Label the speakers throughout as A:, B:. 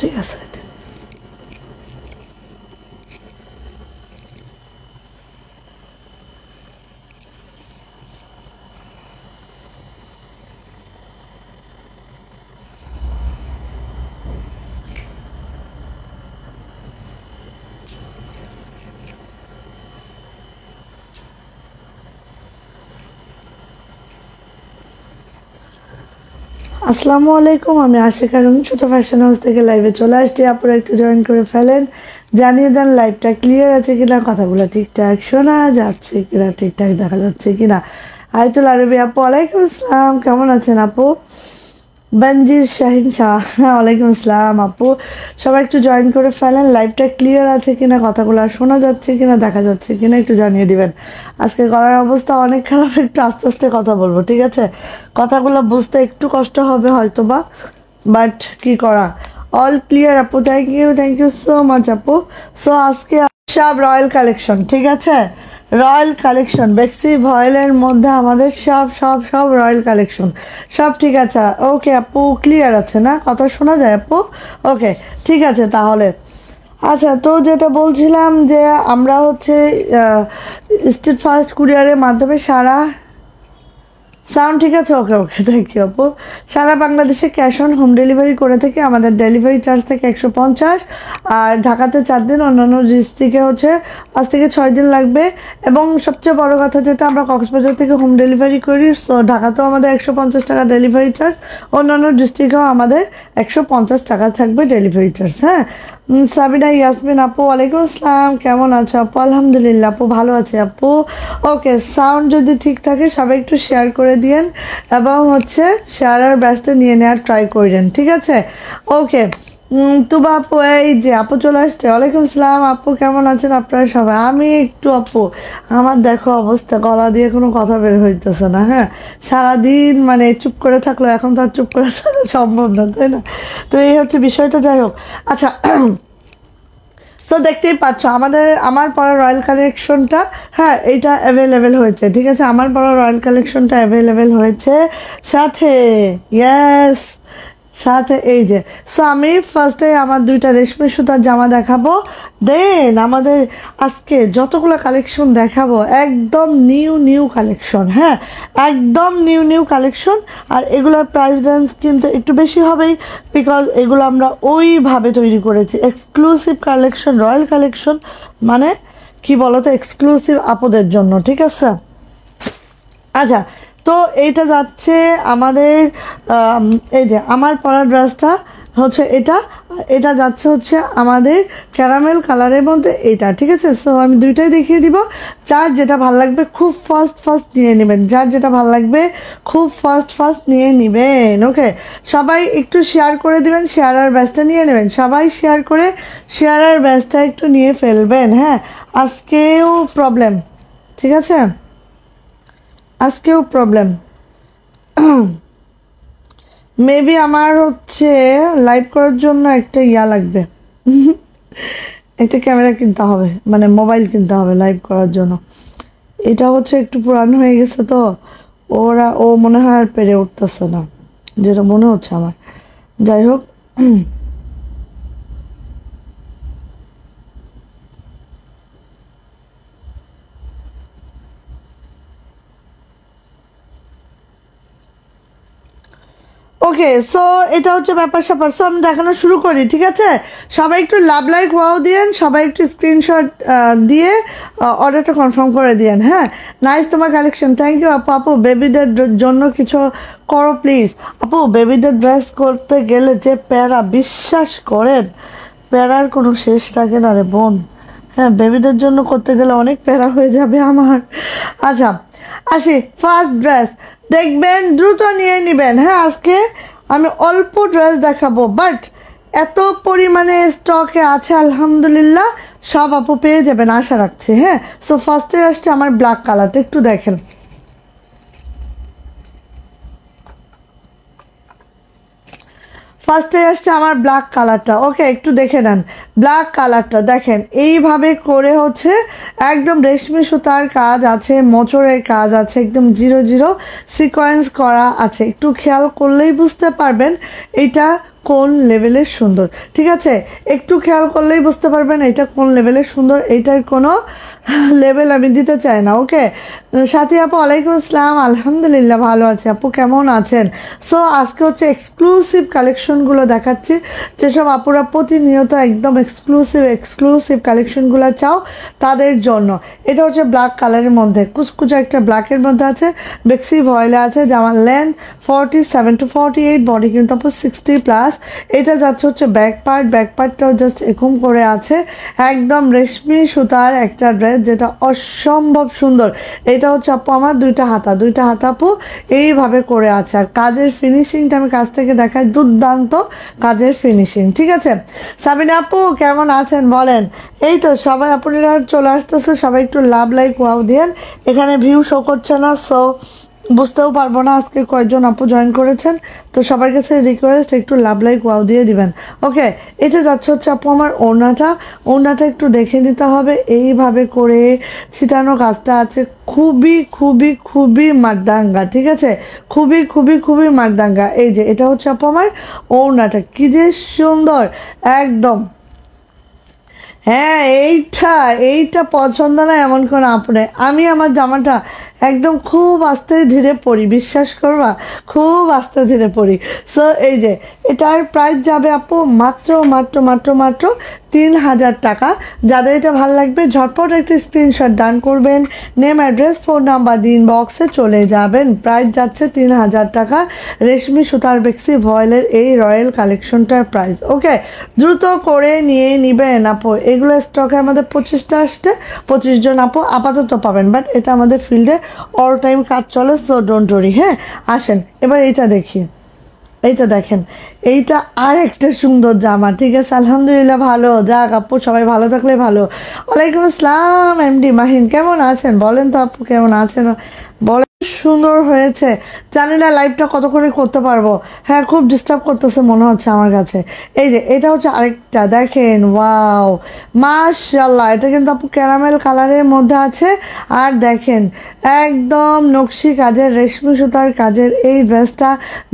A: ঠিক আছে। আসসালামু আলাইকুম, আমি আশিকা রুমি ছোট ফ্যাশন হাউস থেকে লাইভে চলে আসছি। আপনারা একটু জয়েন করে ফেলেন, জানিয়ে দেন লাইভটা ক্লিয়ার আছে কিনা, কথাগুলো ঠিকঠাক শোনা যাচ্ছে কিনা, ঠিকঠাক দেখা যাচ্ছে কিনা। আয়তুল আরবি আপু ওয়ালাইকুম আসসালাম, কেমন আছেন আপু? বেনজির শাহিন শাহ ওয়ালাইকুম আসসালাম আপু। সবাই একটু জয়েন করে ফেলেন, লাইভটা ক্লিয়ার আছে কিনা, কথাগুলো শোনা যাচ্ছে কিনা, দেখা যাচ্ছে কিনা একটু জানিয়ে দিবেন। আজকে গলার অবস্থা অনেক খারাপ, একটু আস্তে আস্তে কথা বলবো, ঠিক আছে? কথাগুলো বুঝতে একটু কষ্ট হবে হয়তো বা, বাট কি করা। অল ক্লিয়ার আপু, থ্যাংক ইউ সো মাচ আপু। সো আজকে সব রয়্যাল কালেকশন, ঠিক আছে? রয়্যাল কালেকশন বেক্সি ভয়েলের মধ্যে আমাদের সব সব সব রয়্যাল কালেকশন সব, ঠিক আছে? ওকে আপু, ক্লিয়ার আছে না? কথা শোনা যায় আপু? ওকে, ঠিক আছে তাহলে। আচ্ছা, তো যেটা বলছিলাম যে আমরা হচ্ছে স্টেট ফার্স্ট কুরিয়ারের মাধ্যমে সারা সাউন্ড ঠিক আছে? ওকে ওকে, থ্যাংক ইউ আপু। সারা বাংলাদেশে ক্যাশ অন হোম ডেলিভারি করে থাকি। আমাদের ডেলিভারি চার্জ থেকে 150, আর ঢাকাতে 4 দিন, অন্যান্য ডিস্ট্রিক্টে হচ্ছে 5 থেকে 6 দিন লাগবে। এবং সবচেয়ে বড় কথা যেটা, আমরা কক্সবাজার থেকে হোম ডেলিভারি করি। সো ঢাকাতেও আমাদের 150 টাকা ডেলিভারি চার্জ, অন্যান্য ডিস্ট্রিক্টেও আমাদের 150 টাকা থাকবে ডেলিভারি চার্জ। হ্যাঁ, সাবিনা ইয়াসমিন আপু ওয়ালাইকুম আসসালাম, কেমন আছো আপু? আলহামদুলিল্লাহ আপু, ভালো আছে আপু। ওকে, সাউন্ড যদি ঠিক থাকে সবাই একটু শেয়ার করে দিয়েন, এবং হচ্ছে শেয়ার আর ব্যাচটা নিয়ে নেওয়ার ট্রাই করবেন, ঠিক আছে? ওকে, তুবা আপু, এই যে আপু চলে আসছে। ওয়ালাইকুম আসসালাম আপু, কেমন আছেন আপনারা সবাই? আমি একটু আপু, আমার দেখো অবস্থা, গলা দিয়ে কোনো কথা বের হইতেছে না। হ্যাঁ, সারাদিন মানে চুপ করে থাকলো, এখন তো আর চুপ করে থাকা সম্ভব না, তাই না? তো এই হচ্ছে বিষয়টা, যাই হোক। আচ্ছা, সো দেখতেই পাচ্ছ আমার পরা রয়্যাল কালেকশনটা, হ্যাঁ এইটা অ্যাভেলেবেল হয়েছে, ঠিক আছে? আমার পরা রয়্যাল কালেকশনটা অ্যাভেলেবেল হয়েছে, সাথে ইয়েস, সাথে এই যে। সো আমি ফার্স্টে আমার 2টা রেশমি সুতার জামা দেখাবো, দেন আমাদের আজকে যতগুলো কালেকশন দেখাবো একদম নিউ কালেকশন। হ্যাঁ, একদম নিউ কালেকশন। আর এগুলোর প্রাইস রেঞ্জ কিন্তু একটু বেশি হবেই, বিকজ এগুলো আমরা ওইভাবে তৈরি করেছি, এক্সক্লুসিভ কালেকশন, রয়্যাল কালেকশন, মানে কি বলতো, এক্সক্লুসিভ আপুদের জন্য, ঠিক আছে? আচ্ছা, তো এইটা যাচ্ছে আমাদের এই যে আমার পরা ড্রেসটা হচ্ছে এটা, এটা যাচ্ছে হচ্ছে আমাদের ক্যারামেল কালারের মধ্যে এটা, ঠিক আছে? সো আমি 2টাই দেখিয়ে দিব। যার যেটা ভালো লাগবে খুব ফার্স্ট নিয়ে নেবেন, যার যেটা ভালো লাগবে খুব ফার্স্ট নিয়ে নেবেন। ওকে, সবাই একটু শেয়ার করে দিবেন, শেয়ার আর ব্যাচটা নিয়ে নেবেন, সবাই শেয়ার করে শেয়ার আর ব্যাচটা একটু নিয়ে ফেলবেন। হ্যাঁ, আজকেও প্রবলেম, ঠিক আছে? আজকেও প্রবলেম, মেবি আমার হচ্ছে লাইভ করার জন্য একটা ইয়া লাগবে, একটা ক্যামেরা কিনতে হবে, মানে মোবাইল কিনতে হবে লাইভ করার জন্য। এটা হচ্ছে একটু পুরানো হয়ে গেছে, তো ও মনে হয় আর পেরে উঠতেছে না, যেটা মনে হচ্ছে আমার। যাই হোক, ওকে, সো এটা হচ্ছে ব্যাপার স্যাপার। সো আমি দেখানো শুরু করি, ঠিক আছে? সবাই একটু লাভ লাইক ওয়াও দিয়েন, সবাই একটু স্ক্রিনশট দিয়ে অর্ডারটা কনফার্ম করে দিয়েন। হ্যাঁ, নাইস তোমার কালেকশন, থ্যাংক ইউ আপু। আপু বেবিদের জন্য কিছু করো প্লিজ। আপু বেবিদের ড্রেস করতে গেলে যে প্যারা, বিশ্বাস করেন প্যারার কোনো শেষ থাকে না রে বোন। হ্যাঁ, বেবিদের জন্য করতে গেলে অনেক প্যারা হয়ে যাবে আমার। আচ্ছা, আসি ফার্স্ট ড্রেস, দেখবেন দ্রুত নিয়ে নেবেন। হ্যাঁ, আজকে আমি অল্প ড্রেস দেখাবো, বাট এত পরিমাণে স্টকে আছে আলহামদুলিল্লাহ, সব আপু পেয়ে যাবেন আশা রাখছি। হ্যাঁ, সো ফার্স্টে আসছে আমার ব্ল্যাক কালারটা, একটু দেখেন। ফার্স্টে আসছে আমার ব্ল্যাক কালারটা, ওকে একটু দেখে নেন। ব্ল্যাক কালারটা দেখেন, এইভাবে করে হচ্ছে একদম রেশমি সুতার কাজ আছে, মোচরের কাজ আছে, একদম 0 0 সিকোয়েন্স করা আছে। একটু খেয়াল করলেই বুঝতে পারবেন এটা কোন লেভেলের সুন্দর, ঠিক আছে? একটু খেয়াল করলেই বুঝতে পারবেন এটা কোন লেভেলের সুন্দর। এইটার কোনো লেভেল আমি দিতে চাই না। ওকে, সাথী আপু ওয়ালাইকুম আসসালাম, আলহামদুলিল্লাহ ভালো আছে। আপু কেমন আছেন? সো আজকে হচ্ছে এক্সক্লুসিভ কালেকশনগুলো দেখাচ্ছি, যেসব আপুরা প্রতিনিয়ত একদম এক্সক্লুসিভ কালেকশনগুলো চাও তাদের জন্য। এটা হচ্ছে ব্ল্যাক কালারের মধ্যে, কুচকুচে একটা ব্ল্যাকের মধ্যে আছে, বেক্সি ভয়েলে আছে, জামার লেন্থ 47 to 48, বডি কিন্তু আপু 60+। এটা যাচ্ছে হচ্ছে ব্যাক পার্টটাও জাস্ট এরকম করে আছে, একদম রেশমি সুতার একটা ড্রেস যেটা অসম্ভব সুন্দর। এটা হচ্ছে আপু আমার দুইটা হাতা আপু এইভাবে করে আছে। আর কাজের ফিনিশিংটা আমি কাছ থেকে দেখাই, দুর্দান্ত কাজের ফিনিশিং, ঠিক আছে? সাবিনা আপু কেমন আছেন বলেন? এই তো সবাই আপনারা চলে আসতেছে, সবাই একটু লাভ লাইক ওয়াও দিয়েন। এখানে ভিউ শো করছে না, সো বুঝতেও পারবো না আজকে কয়েকজন আপু জয়েন করেছেন। তো সবার কাছে রিকোয়েস্ট একটু লাভ লাইক ওয়াও দিয়ে দিবেন। ওকে, এটা যাচ্ছে হচ্ছে আপু আমার ওড়নাটা একটু দেখে নিতে হবে, এইভাবে করে ছিটানো কাজটা আছে, খুবই খুবই খুবই মারদাঙ্গা, ঠিক আছে? খুবই খুবই খুবই মারদাঙ্গা। এই যে এটা হচ্ছে আপু আমার ওড়নাটা, কি যে সুন্দর একদম। হ্যাঁ, এইটা পছন্দ না এমন কোনো আপু নেই। আমি আমার জামাটা একদম খুব আস্তে ধীরে পরি, বিশ্বাস করবা, খুব আস্তে ধীরে পরি। সো এই যে এটার প্রাইস যাবে আপু মাত্র মাত্র মাত্র মাত্র 3000 টাকা। যাদের এটা ভালো লাগবে ঝটপট একটি স্ক্রিনশট ডান করবেন, নেম অ্যাড্রেস ফোন নাম্বার দিন, বক্সে চলে যাবেন। প্রাইস যাচ্ছে 3000 টাকা। রেশমি সুতার বেক্সি ভয়েলের এই রয়্যাল কালেকশনটার প্রাইস। ওকে, দ্রুত করে নিয়ে নিবেন আপু, এগুলো স্টকে আমাদের 25টা আসছে, 25 জন আপু আপাতত পাবেন, বাট এটা আমাদের ফিল্ডে অল টাইম কাজ চলে, সো ডোন্ট ওয়ারি। হ্যাঁ, আসেন এবার এইটা দেখি। এইটা দেখেন, এইটা আর একটা সুন্দর জামা, ঠিক আছে? আলহামদুলিল্লাহ ভালো, যাক আপু সবাই ভালো থাকলে ভালো। ওয়ালাইকুম আসসালাম এমডি মাহিন, কেমন আছেন বলেন তো আপু, কেমন আছেন বলেন? সুন্দর হয়েছে, জানি না লাইভটা কত করে করতে পারবো। হ্যাঁ, খুব ডিস্টার্ব করতেছে মনে হচ্ছে আমার কাছে। এই যে এটা হচ্ছে আরেকটা, দেখেন ওয়াও মাশাআল্লাহ, এটা কিন্তু আপু ক্যারামেল কালারের মধ্যে আছে। আর দেখেন একদম নকশি কাজের রেশমি সুতার কাজের এই ড্রেসটা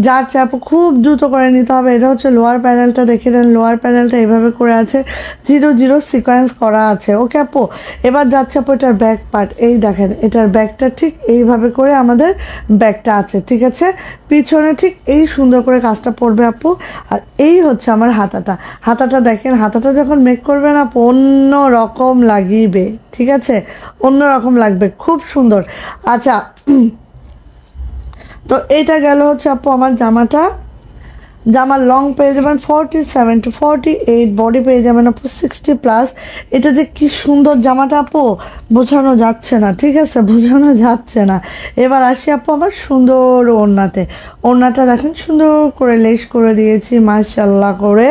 A: যাচ্ছে আপু খুব দ্রুত করে নিতে হবে। এটা হচ্ছে লোয়ার প্যানেলটা, দেখে নেন লোয়ার প্যানেলটা এইভাবে করে আছে, 0 0 সিকোয়েন্স করা আছে। ওকে আপু, এবার যাচ্ছে আপু এটার ব্যাক পার্ট, এই দেখেন এটার ব্যাকটা ঠিক এইভাবে করে আমাদের ব্যাকটা আছে, ঠিক আছে? পিছনে ঠিক এই সুন্দর করে কাজটা পড়বে আপু। আর এই হচ্ছে আমার হাতাটা দেখেন, হাতাটা যখন মেক করবেন আপু অন্য রকম লাগিবে, ঠিক আছে? অন্য রকম লাগবে, খুব সুন্দর। আচ্ছা, তো এইটা গেল হচ্ছে আপু আমার জামার লং পেয়ে যাবেন 47 to 48, বডি পেয়ে যাবেন আপু 60+। এটা যে কি সুন্দর জামাটা আপু বোঝানো যাচ্ছে না, ঠিক আছে? বোঝানো যাচ্ছে না। এবার আসি আপু আমার সুন্দর ওড়নাটা দেখেন সুন্দর করে লেস করে দিয়েছি মাশাআল্লাহ করে।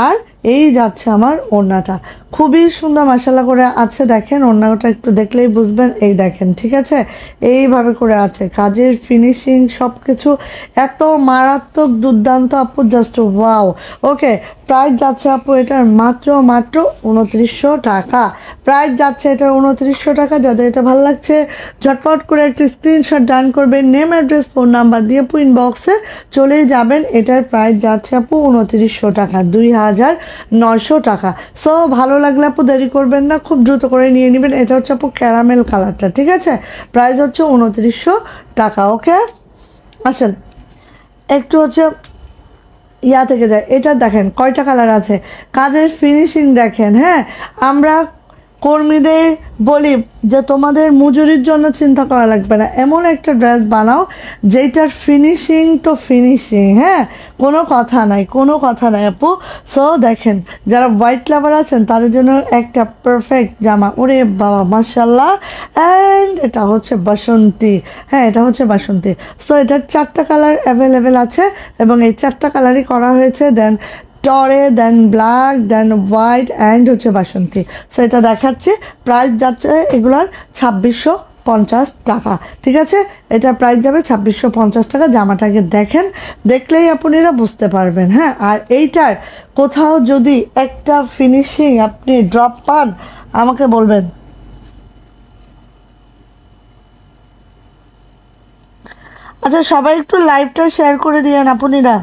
A: আর এই যাচ্ছে আমার ওড়নাটা, খুবই সুন্দর মাশাআল্লাহ করে আছে। দেখেন ওড়নাটা একটু দেখলেই বুঝবেন, এই দেখেন, ঠিক আছে? এইভাবে করে আছে, কাজের ফিনিশিং সব কিছু এত মারাত্মক দুর্দান্ত আপু, জাস্ট ওয়াও। ওকে, প্রাইস যাচ্ছে আপু এটার মাত্র 2900 টাকা। প্রাইস যাচ্ছে এটার 2900 টাকা। যাদের এটা ভালো লাগছে ঝটপট করে একটি স্ক্রিনশট ডান করবেন, নেম অ্যাড্রেস ফোন নাম্বার দিয়ে আপু ইনবক্সে চলে যাবেন। এটার প্রাইস যাচ্ছে আপু 2900 টাকা, 2900 টাকা। সো ভালো লাগলে আপু দেরি করবেন না, খুব দ্রুত করে নিয়ে নেবেন। এটা হচ্ছে আপু ক্যারামেল কালারটা, ঠিক আছে? প্রাইস হচ্ছে 2900 টাকা। ওকে, আসেন একটু হচ্ছে থেকে যায়। এটা দেখেন কয়টা কালার আছে, কাজের ফিনিশিং দেখেন। হ্যাঁ, আমরা কর্মীদের বলি যে তোমাদের মজুরির জন্য চিন্তা করা লাগবে না, এমন একটা ড্রেস বানাও যেটার ফিনিশিং তো ফিনিশিং, হ্যাঁ, কোনো কথা নাই আপু। সো দেখেন যারা হোয়াইট লাভার আছেন তাদের জন্য একটা পারফেক্ট জামা, ওরে বাবা মাশাআল্লাহ। অ্যান্ড এটা হচ্ছে বাসন্তী, হ্যাঁ এটা হচ্ছে বাসন্তী। সো এটার 4টা কালার অ্যাভেলেবেল আছে এবং এই 4টা কালারই করা হয়েছে, দেন টরে, দেন ব্ল্যাক, দেন হোয়াইট অ্যান্ড হচ্ছে বাসন্তী। সো এটা দেখাচ্ছে, প্রাইস যাচ্ছে এগুলার 2650 টাকা, ঠিক আছে? এটা প্রাইস যাবে 2650 টাকা। জামাটাকে দেখেন, দেখলেই আপনারা বুঝতে পারবেন। হ্যাঁ, আর এইটার কোথাও যদি একটা ফিনিশিং আপনি ড্রপ পান আমাকে বলবেন। আচ্ছা, সবাই একটু লাইভটা শেয়ার করে দিয়েন আপনারা।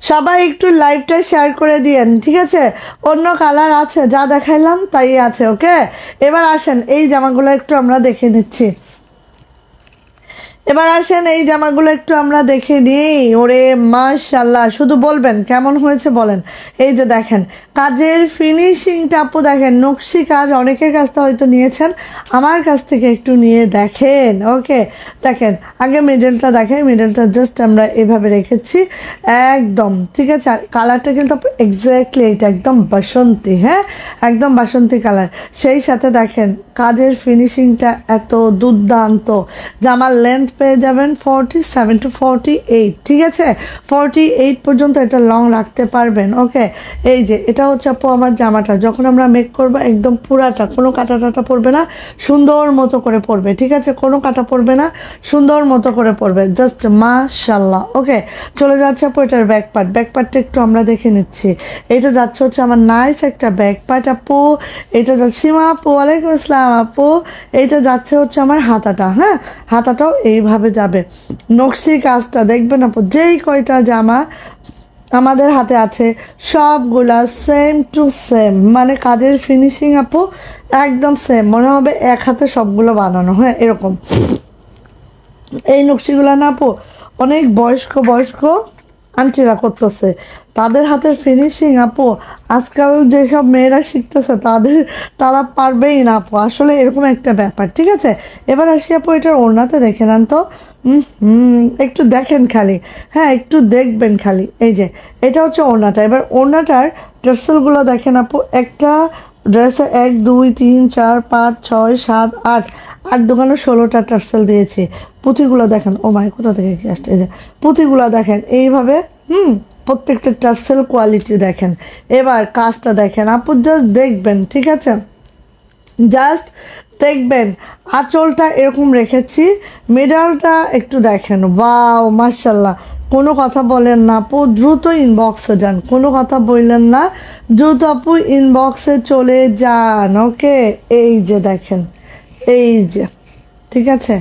A: সবাই একটু লাইভটা শেয়ার করে দিয়েন, ঠিক আছে? অন্য কালার আছে, যা দেখাইলাম তাই আছে, ওকে? এবার আসেন এই জামাগুলো একটু আমরা দেখে নিচ্ছি। এবার আসেন এই জামাগুলো একটু আমরা দেখে নিই। ওরে মাশাআল্লাহ, শুধু বলবেন কেমন হয়েছে বলেন। এই যে দেখেন কাজের ফিনিশিংটা আপু দেখেন, নকশি কাজ অনেকের কাছ থেকে হয়তো নিয়েছেন, আমার কাছ থেকে একটু নিয়ে দেখেন, ওকে? দেখেন আগে মিডলটা দেখেন, মিডলটা জাস্ট আমরা এভাবে রেখেছি একদম, ঠিক আছে? আর কালারটা কিন্তু এক্স্যাক্টলি এটা একদম বাসন্তী, হ্যাঁ একদম বাসন্তী কালার। সেই সাথে দেখেন কাজের ফিনিশিংটা এত দুর্দান্ত। জামার লেন্থ পেয়ে যাবেন 47 to 48, ঠিক আছে? 48 পর্যন্ত এটা লং রাখতে পারবেন, ওকে? এই যে এটা হচ্ছে আপু আমার জামাটা, যখন আমরা মেক করবো একদম পুরাটা, কোনো কাটা টাটা পড়বে না, সুন্দর মতো করে পড়বে, ঠিক আছে? কোনো কাটা পড়বে না, সুন্দর মতো করে পড়বে, জাস্ট মাশাআল্লাহ, ওকে? চলে যাচ্ছে আপু এটার ব্যাক পার্ট। ব্যাক পার্টটা একটু আমরা দেখে নিচ্ছি। এটা যাচ্ছে হচ্ছে আমার নাইস একটা ব্যাক পার্ট আপু। এটা যাচ্ছে সীমা আপু, ওয়ালাইকুম আসসালাম আপু। এইটা যাচ্ছে হচ্ছে আমার হাতাটা, হ্যাঁ হাতাটাও এইভাবে যাবে। নকশি কাজটা দেখবেন আপু, যেই কয়টা জামা আমাদের হাতে আছে সবগুলা সেম টু সেম, মানে কাজের ফিনিশিং আপু একদম সেম, মনে হবে এক হাতে সবগুলো বানানো, হ্যাঁ এরকম। এই নকশিগুলো না আপু অনেক বয়স্ক বয়স্ক আন্টিরা করতেছে, তাদের হাতের ফিনিশিং আপু আজকাল যেসব মেয়েরা শিখতেছে তারা পারবেই না আপু, আসলে এরকম একটা ব্যাপার, ঠিক আছে? এবার আসি আপু এটার ওড়নাতে দেখে নেন তো। একটু দেখেন খালি, হ্যাঁ একটু দেখবেন খালি। এই যে এটা হচ্ছে ওড়নাটা। এবার ওড়নাটার টার্সেলগুলো দেখেন আপু, একটা ড্রেসে 1 2 3 4 5 6 7 8 8 দোকানে 16টা টার্সেল দিয়েছি। পুঁথিগুলো দেখেন, ও মাই কোথা থেকে কি আসছে, এই যে পুঁথিগুলো দেখেন এইভাবে, প্রত্যেকটা টার্সেল কোয়ালিটি দেখেন। এবার কাজটা দেখেন আপু, জাস্ট দেখবেন, ঠিক আছে? জাস্ট দেখবেন। আঁচলটা এরকম রেখেছি, মিডলটা একটু দেখেন, ওয়াও মাশাআল্লাহ। কোনো কথা বলেন না আপু, দ্রুত ইনবক্সে যান, কোনো কথা বললেন না, দ্রুত আপু ইনবক্সে চলে যান, ওকে? এই যে দেখেন, এই যে, ঠিক আছে?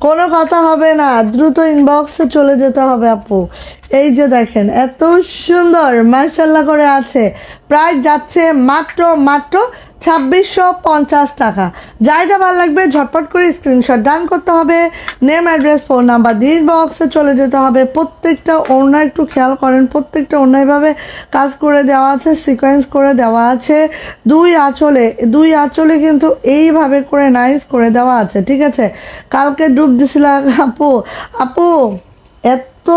A: কোনো কথা হবে না, দ্রুত ইনবক্সে চলে যেতে হবে আপু। এই যে দেখেন এত সুন্দর মাশাআল্লাহ করে আছে, প্রাইস যাচ্ছে মাত্র মাত্র 2650 টাকা। যাইটা ভালো লাগবে ঝটপট করে স্ক্রিনশট ডান করতে হবে, নেম অ্যাড্রেস ফোন নাম্বার দিয়ে ইনবক্সে চলে যেতে হবে। প্রত্যেকটা ওড়না একটু খেয়াল করেন, প্রত্যেকটা ওড়না এভাবে কাজ করে দেওয়া আছে, সিকোয়েন্স করে দেওয়া আছে। দুই আঁচলে কিন্তু এইভাবে করে নাইস করে দেওয়া আছে, ঠিক আছে? কালকে ডুব দিছিলাম আপু, আপু এত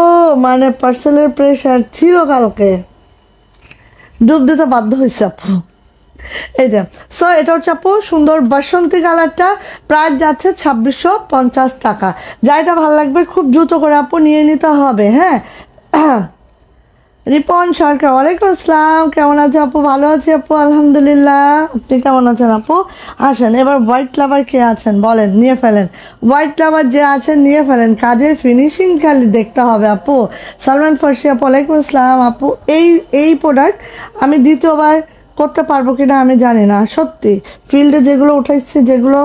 A: মানে পার্সেলের প্রেশার ছিল, কালকে ডুব দিতে বাধ্য হয়েছে আপু। এই যে সো এটা হচ্ছে আপু সুন্দর বাসন্তী কালারটা, প্রাইস যাচ্ছে 2650 টাকা। যাইটা ভালো লাগবে খুব দ্রুত করে আপু নিয়ে নিতে হবে, হ্যাঁ? রিপন সরকার, ওয়ালাইকুম আসসালাম, কেমন আছে আপু? ভালো আছি আপু আলহামদুলিল্লাহ, আপনি কেমন আছেন আপু? আসেন এবার হোয়াইট লাভার কে আছেন বলেন, নিয়ে ফেলেন। হোয়াইট লাভার যে আছেন নিয়ে ফেলেন, কাজের ফিনিশিং খালি দেখতে হবে আপু। সালমান ফার্সি আপু, ওয়ালাইকুম আসসালাম আপু। এই প্রোডাক্ট আমি দ্বিতীয়বার করতে পারবো কিনা আমি জানি না, সত্যি ফিল্ডে যেগুলো উঠাইছি, যেগুলো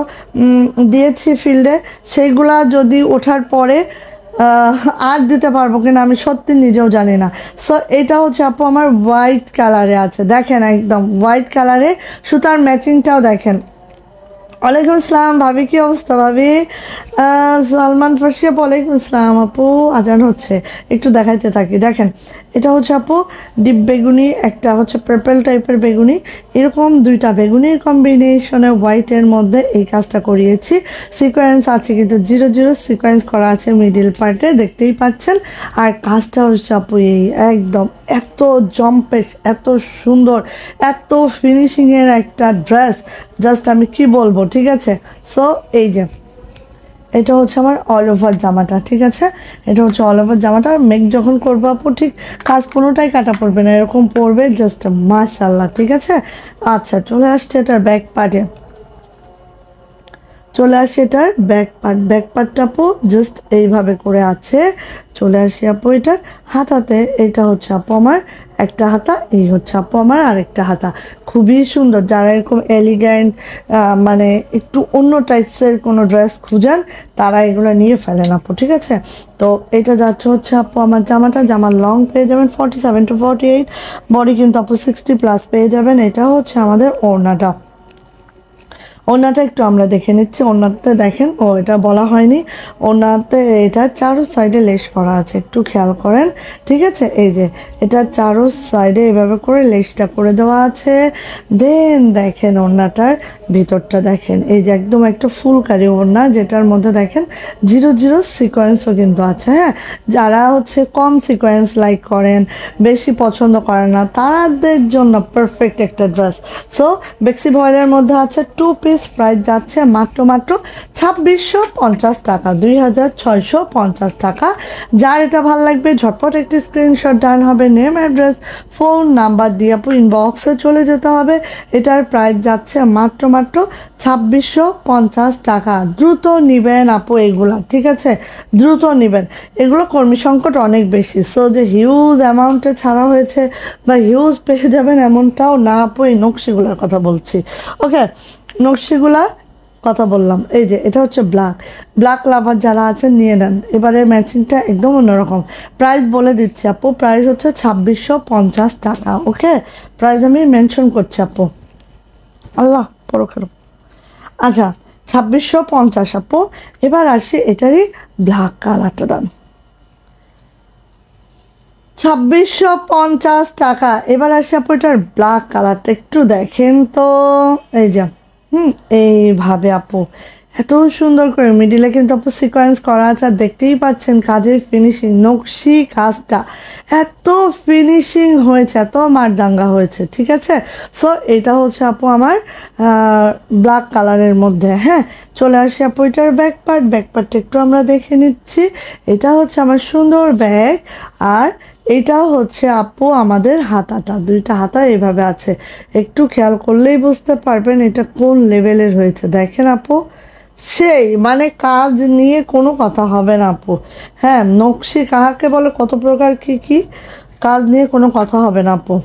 A: দিয়েছি ফিল্ডে, সেইগুলা যদি ওঠার পরে আর দিতে পারবো কিনা আমি সত্যি নিজেও জানি না। সো এটা হচ্ছে আপু আমার হোয়াইট কালারে আছে, দেখেন একদম হোয়াইট কালারে, সুতার ম্যাচিংটাও দেখেন। ওয়ালাইকুম আসসালাম ভাবি, কি অবস্থা ভাবি? সালমান ফার্সি আপু, ওয়ালাইকুম আসসালাম আপু। আজান হচ্ছে, একটু দেখাইতে থাকি। দেখেন এটা হচ্ছে আপু ডিপ বেগুনি, একটা হচ্ছে পার্পল টাইপের বেগুনি, এরকম দুইটা বেগুনির কম্বিনেশনে হোয়াইটের মধ্যে এই কাজটা করিয়েছি। সিকোয়েন্স আছে কিন্তু 0 0 সিকোয়েন্স করা আছে মিডিল পার্টে, দেখতেই পাচ্ছেন। আর কাজটা হচ্ছে আপু এই একদম এত জম্পেশ, এত সুন্দর, এত ফিনিশিংয়ের একটা ড্রেস, জাস্ট আমি কি বলবো, ঠিক আছে? সো এই যে এটা হচ্ছে আমার অল ওভার জামাটা, ঠিক আছে? এটা হচ্ছে অল ওভার জামাটা। মেক যখন করবো আপু ঠিক কাজ কোনোটাই কাটা পড়বে না, এরকম পড়বে, জাস্ট মাশাআল্লাহ, ঠিক আছে? আচ্ছা চলে আসছে এটার ব্যাক পার্টে, চলে আসি এটার ব্যাক পার্টটা আপু জাস্ট এইভাবে করে আছে। চলে আসি আপু এটার হাতাতে, এটা হচ্ছে আপু আমার একটা হাতা, এই হচ্ছে আপু আমার আরেকটা হাতা। খুবই সুন্দর, যারা এরকম এলিগ্যান্ট মানে একটু অন্য টাইপসের কোনো ড্রেস খুঁজান তারা এগুলো নিয়ে ফেলেন আপু, ঠিক আছে। তো এটা যাচ্ছে হচ্ছে আপু আমার জামার লং পেয়ে যাবেন 47 to 48, বডি কিন্তু আপু 60+ পেয়ে যাবেন। এটা হচ্ছে আমাদের ওড়নাটা। ওড়নাটা একটু আমরা দেখে নিচ্ছি। ওড়নাতে দেখেন, এটা বলা হয়নি, ওড়নাতে এটা চারো সাইডে লেস করা আছে, একটু খেয়াল করেন, ঠিক আছে। এই যে এটা চারো সাইডে এভাবে করে লেসটা করে দেওয়া আছে। দেন দেখেন ওড়নাটার ভিতরটা দেখেন, এই যে একদম একটা ফুলকারি ওড়না, যেটার মধ্যে দেখেন 0 সিকোয়েন্সও কিন্তু আছে। হ্যাঁ, যারা হচ্ছে কম সিকোয়েন্স লাইক করেন, বেশি পছন্দ করেন না, তাদের জন্য পারফেক্ট একটা ড্রেস। সো বেক্সি ভয়েলের মধ্যে আছে 2 পিস। প্রাইস যাচ্ছে মাত্র 2650 টাকা, 2650 টাকা। যার এটা ভালো লাগবে ঝটপট একটি স্ক্রিনশট ডান হবে, নেম অ্যাড্রেস ফোন নাম্বার দিয়ে আপু ইনবক্সে চলে যেতে হবে। এটার প্রাইস যাচ্ছে মাত্র 2650 টাকা। দ্রুত নিবেন আপু এগুলা, ঠিক আছে, দ্রুত নিবেন। এগুলো কর্মী সংকট অনেক বেশি, সো যে হিউজ অ্যামাউন্টে ছাড়া হয়েছে বা হিউজ পেয়ে যাবেন এমনটাও না আপু। এই নকশিগুলোর কথা বলছি, ওকে, নকশিগুলা কথা বললাম। এই যে এটা হচ্ছে ব্ল্যাক লাভার যারা আছেন নিয়ে নেন। এবারে ম্যাচিংটা একদম অন্যরকম। প্রাইস বলে দিচ্ছি আপু, প্রাইস হচ্ছে 2650 টাকা, ওকে। প্রাইস আমি মেনশন করছি আপু, আল্লাহ পরখারো। আচ্ছা, 2650 আপু। এবার আসি এটারই ব্ল্যাক কালারটা দাম, 2650 টাকা। এবার আসি আপু এটার ব্ল্যাক কালারটা একটু দেখেন তো, এই যে এইভাবে আপু এত সুন্দর করে মিডিলে কিন্তু আপু সিকোয়েন্স করা আছে। আর দেখতেই পাচ্ছেন কাজের ফিনিশিং, নকশি কাজটা এত ফিনিশিং হয়েছে, এত মারদাঙ্গা হয়েছে, ঠিক আছে। সো এটা হচ্ছে আপু আমার ব্ল্যাক কালারের মধ্যে। হ্যাঁ, চলে আসি আপু এটার ব্যাকপার্টটা একটু আমরা দেখে নিচ্ছি। এটা হচ্ছে আমার সুন্দর ব্যাগ, আর এটা হচ্ছে আপু আমাদের হাতাটা, দুইটা হাতা এভাবে আছে। একটু খেয়াল করলেই বুঝতে পারবেন এটা কোন লেভেলের হয়েছে। দেখেন আপু, সেই মানে কাজ নিয়ে কোনো কথা হবে না আপু। হ্যাঁ, নকশি কাহাকে বলে, কত প্রকার কি কাজ নিয়ে কোনো কথা হবে না আপু।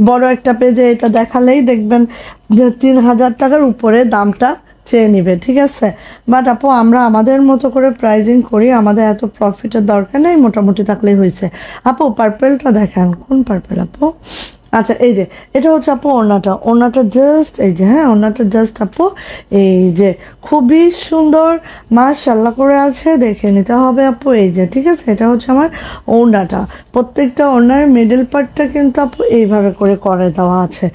A: বড় একটা পেজে এটা দেখালেই দেখবেন যে 3000 টাকার উপরে দামটা চেয়ে নিবে, ঠিক আছে। বাট আপু আমরা আমাদের মতো করে প্রাইজিং করি, আমাদের এত প্রফিটের দরকার নেই, মোটামুটি থাকলেই হয়েছে। আপু পার্পেলটা দেখান, কোন পার্পেল আপু? আচ্ছা, এই যে এটা হচ্ছে আপু ওড়নাটা জাস্ট এই যে, হ্যাঁ ওড়নাটা জাস্ট আপু এই যে খুবই সুন্দর মাশাআল্লাহ করে আছে, দেখে নিতে হবে আপু। এই যে, ঠিক আছে, এটা হচ্ছে আমার ওড়নাটা। প্রত্যেকটা ওড়নার মিডল পার্টটা কিন্তু আপু এইভাবে করে দেওয়া আছে,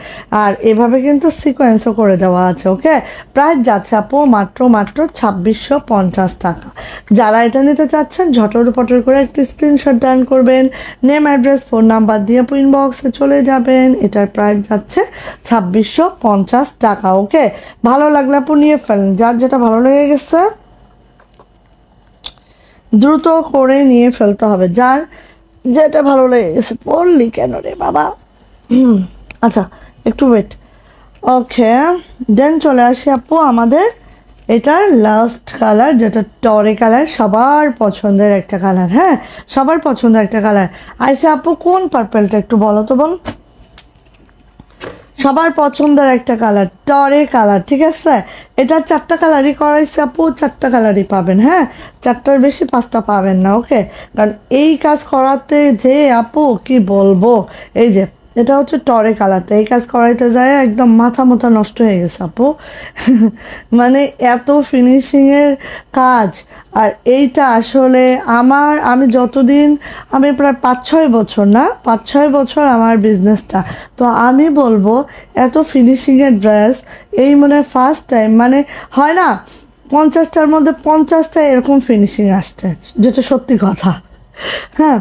A: আর এভাবে কিন্তু সিকোয়েন্সও করে দেওয়া আছে, ওকে। প্রাইস যাচ্ছে আপু মাত্র 2650 টাকা। যারা এটা নিতে চাচ্ছেন ঝটপট করে একটি স্ক্রিনশট ডান করবেন, নেম অ্যাড্রেস ফোন নাম্বার দিয়ে আপু ইনবক্সে চলে যাবেন। এটার প্রাইস যাচ্ছে 2650 টাকা, ওকে। ভালো লাগলে আপু নিয়ে ফেলেন, যার যেটা ভালো লেগে গেছে দ্রুত করে নিয়ে ফেলতে হবে, যার যেটা ভালো লেগে গেছে। পড়লি কেন রে বাবা? আচ্ছা, একটু ওয়েট, ওকে। দেন চলে আসি আপু আমাদের এটার লাস্ট কালার, যেটা টরে কালার, সবার পছন্দের একটা কালার। হ্যাঁ, সবার পছন্দের একটা কালার। আচ্ছা আপু, কোন পার্পেলটা একটু বলো তো বোন? সবার পছন্দের একটা কালার, টরে কালার, ঠিক আছে। এটা 4টা কালারই করাইছে আপু, 4টা কালারই পাবেন। হ্যাঁ, 4টার বেশি 5টা পাবেন না, ওকে। কারণ এই কাজ করাতে যে আপু কি বলবো, এই যে এটা হচ্ছে টরে কালারটা, এই কাজ করাইতে যায় একদম মাথা নষ্ট হয়ে গেছে আপু। মানে এত ফিনিশিংয়ের কাজ। আর এইটা আসলে আমি যতদিন, আমি প্রায় 5-6 বছর, না 5-6 বছর আমার বিজনেসটা, তো আমি বলবো এত ফিনিশিংয়ের ড্রেস এই মানে ফার্স্ট টাইম, মানে হয় না 50টার মধ্যে 50টা এরকম ফিনিশিং আসছে, যেটা সত্যি কথা। হ্যাঁ,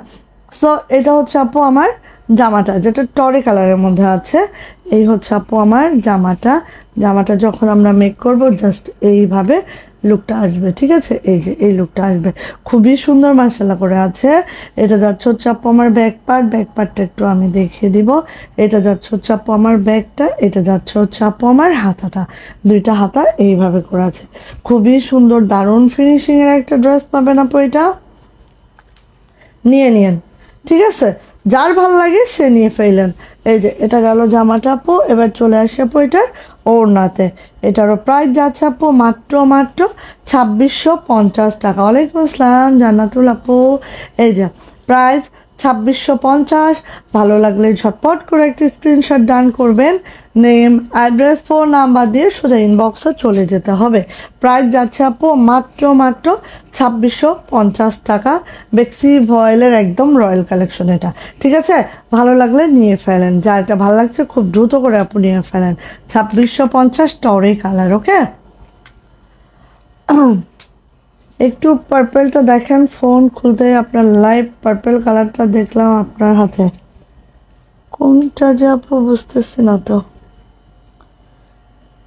A: সো এটা হচ্ছে আপু আমার জামাটা, যেটা টরে কালারের মধ্যে আছে। এই হচ্ছে আপু আমার জামাটা যখন আমরা মেক করব জাস্ট এইভাবে লুকটা আসবে, ঠিক আছে? এই যে এই লুকটা আসবে, খুবই সুন্দর মাশাআল্লাহ করে আছে। এটা যাচ্ছে হচ্ছে আপু আমার ব্যাক পার্টটা একটু আমি দেখিয়ে দিব। এটা যাচ্ছে হচ্ছে আপু আমার ব্যাকটা, এটা যাচ্ছে হচ্ছে আপু আমার হাতাটা, দুইটা হাতা এইভাবে করা আছে। খুবই সুন্দর দারুণ ফিনিশিং এর একটা ড্রেস পাবেন আপু, এটা নিয়েন, ঠিক আছে? যার ভাল লাগে সে নিয়ে ফেলেন। এই যে এটা গেল জামাটা আপু। এবার চলে আসে আপু এটা ওড়নাতে। এটারও প্রাইস যাচ্ছে আপু মাত্র 2650 টাকা। ওয়ালাইকুম আসসালাম জান্নাতুল আপু। এই যে প্রাইস 2650। ভালো লাগলে ঝটপট করে একটি স্ক্রিনশট ডান করবেন, নেম অ্যাড্রেস ফোন নাম্বার দিয়ে সোজা ইনবক্সে চলে যেতে হবে। প্রাইস যাচ্ছে আপু মাত্র 2650 টাকা। বেক্সি ভয়েলের একদম রয়্যাল কালেকশন এটা, ঠিক আছে? ভালো লাগলে নিয়ে ফেলেন, যার এটা ভালো লাগছে খুব দ্রুত করে আপু নিয়ে ফেলেন। 2650 টরে কালার। ওকে, একটু পার্পেলটা দেখেন, ফোন খুলতে আপনার লাইভ পার্পেল কালারটা দেখলাম আপনার হাতে, কোনটা যে আপু বুঝতেছি না তো।